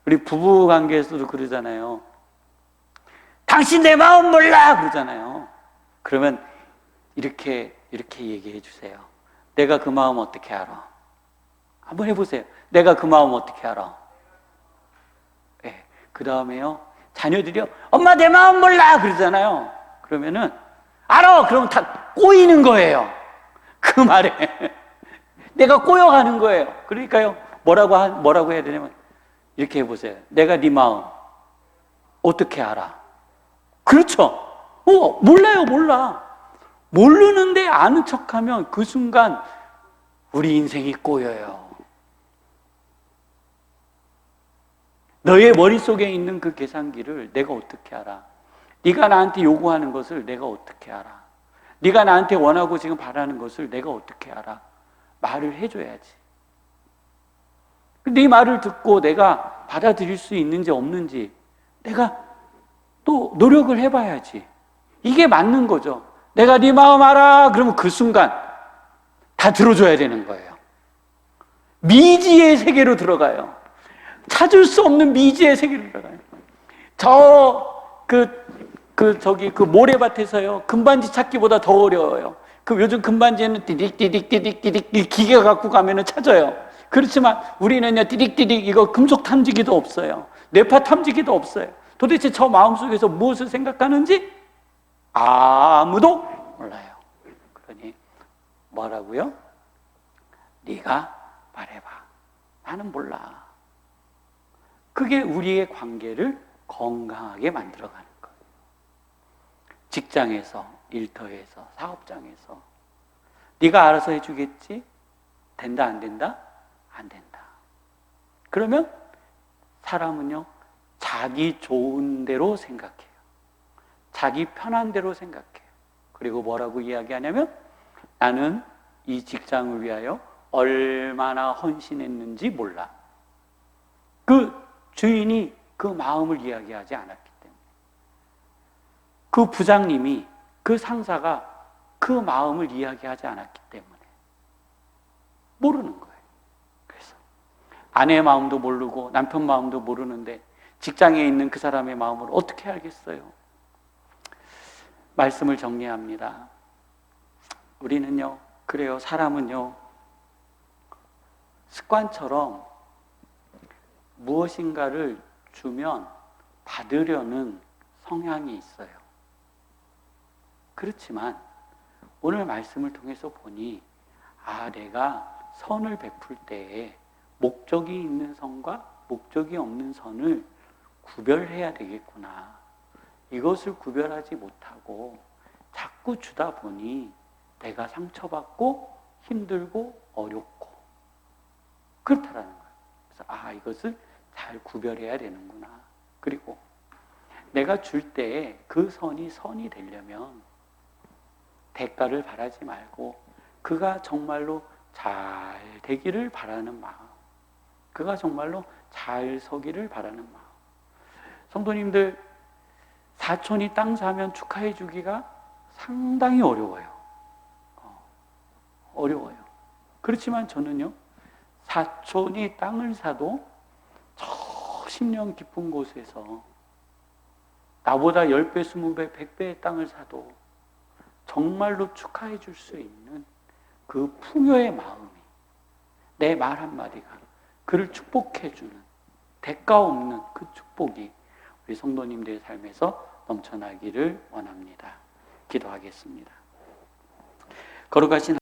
우리 부부 관계에서도 그러잖아요. 당신 내 마음 몰라! 그러잖아요. 그러면 이렇게 얘기해 주세요. 내가 그 마음 어떻게 알아? 한번 해보세요. 내가 그 마음 어떻게 알아? 네. 그 다음에요. 자녀들이요. 엄마 내 마음 몰라! 그러잖아요. 그러면은 알아! 그러면 다 꼬이는 거예요. 그 말에. 내가 꼬여가는 거예요. 그러니까요. 뭐라고 해야 되냐면 이렇게 해보세요. 내가 네 마음 어떻게 알아? 그렇죠. 몰라요. 몰라. 모르는데 아는 척하면 그 순간 우리 인생이 꼬여요. 너의 머릿속에 있는 그 계산기를 내가 어떻게 알아? 네가 나한테 요구하는 것을 내가 어떻게 알아? 네가 나한테 원하고 지금 바라는 것을 내가 어떻게 알아? 말을 해줘야지. 네 말을 듣고 내가 받아들일 수 있는지 없는지 내가 또 노력을 해봐야지. 이게 맞는 거죠. 내가 네 마음 알아. 그러면 그 순간 다 들어줘야 되는 거예요. 미지의 세계로 들어가요. 찾을 수 없는 미지의 세계로 들어가요. 그 그 모래밭에서요, 금반지 찾기보다 더 어려워요. 요즘 금반지에는 띠딕띠딕띠딕띠딕 이 기계 갖고 가면은 찾아요. 그렇지만 우리는요, 띠딕띠딕 이거 금속 탐지기도 없어요. 뇌파 탐지기도 없어요. 도대체 저 마음속에서 무엇을 생각하는지 아무도 몰라요. 그러니 뭐라고요? 네가 말해봐. 나는 몰라. 그게 우리의 관계를 건강하게 만들어가는 거예요. 직장에서, 일터에서, 사업장에서 네가 알아서 해주겠지? 된다 안 된다? 안 된다. 그러면 사람은요, 자기 좋은 대로 생각해요. 자기 편한 대로 생각해요. 그리고 뭐라고 이야기하냐면 나는 이 직장을 위하여 얼마나 헌신했는지 몰라. 그 주인이 그 마음을 이야기하지 않았기 때문에, 그 부장님이, 그 상사가 그 마음을 이야기하지 않았기 때문에 모르는 거예요. 그래서 아내의 마음도 모르고 남편 마음도 모르는데 직장에 있는 그 사람의 마음을 어떻게 알겠어요? 말씀을 정리합니다. 우리는요, 그래요. 사람은요, 습관처럼 무엇인가를 주면 받으려는 성향이 있어요. 그렇지만 오늘 말씀을 통해서 보니 내가 선을 베풀 때에 목적이 있는 선과 목적이 없는 선을 구별해야 되겠구나. 이것을 구별하지 못하고 자꾸 주다 보니 내가 상처받고 힘들고 어렵고 그렇다라는 거예요. 그래서 이것을 잘 구별해야 되는구나. 그리고 내가 줄 때 그 선이 되려면 대가를 바라지 말고 그가 정말로 잘 되기를 바라는 마음, 그가 정말로 잘 서기를 바라는 마음. 성도님들, 사촌이 땅 사면 축하해 주기가 상당히 어려워요. 어려워요. 그렇지만 저는요, 사촌이 땅을 사도 저 10년 깊은 곳에서 나보다 10배, 20배, 100배의 땅을 사도 정말로 축하해 줄 수 있는 그 풍요의 마음이, 내 말 한마디가 그를 축복해 주는 대가 없는 그 축복이 우리 성도님들의 삶에서 넘쳐나기를 원합니다. 기도하겠습니다. 거룩하신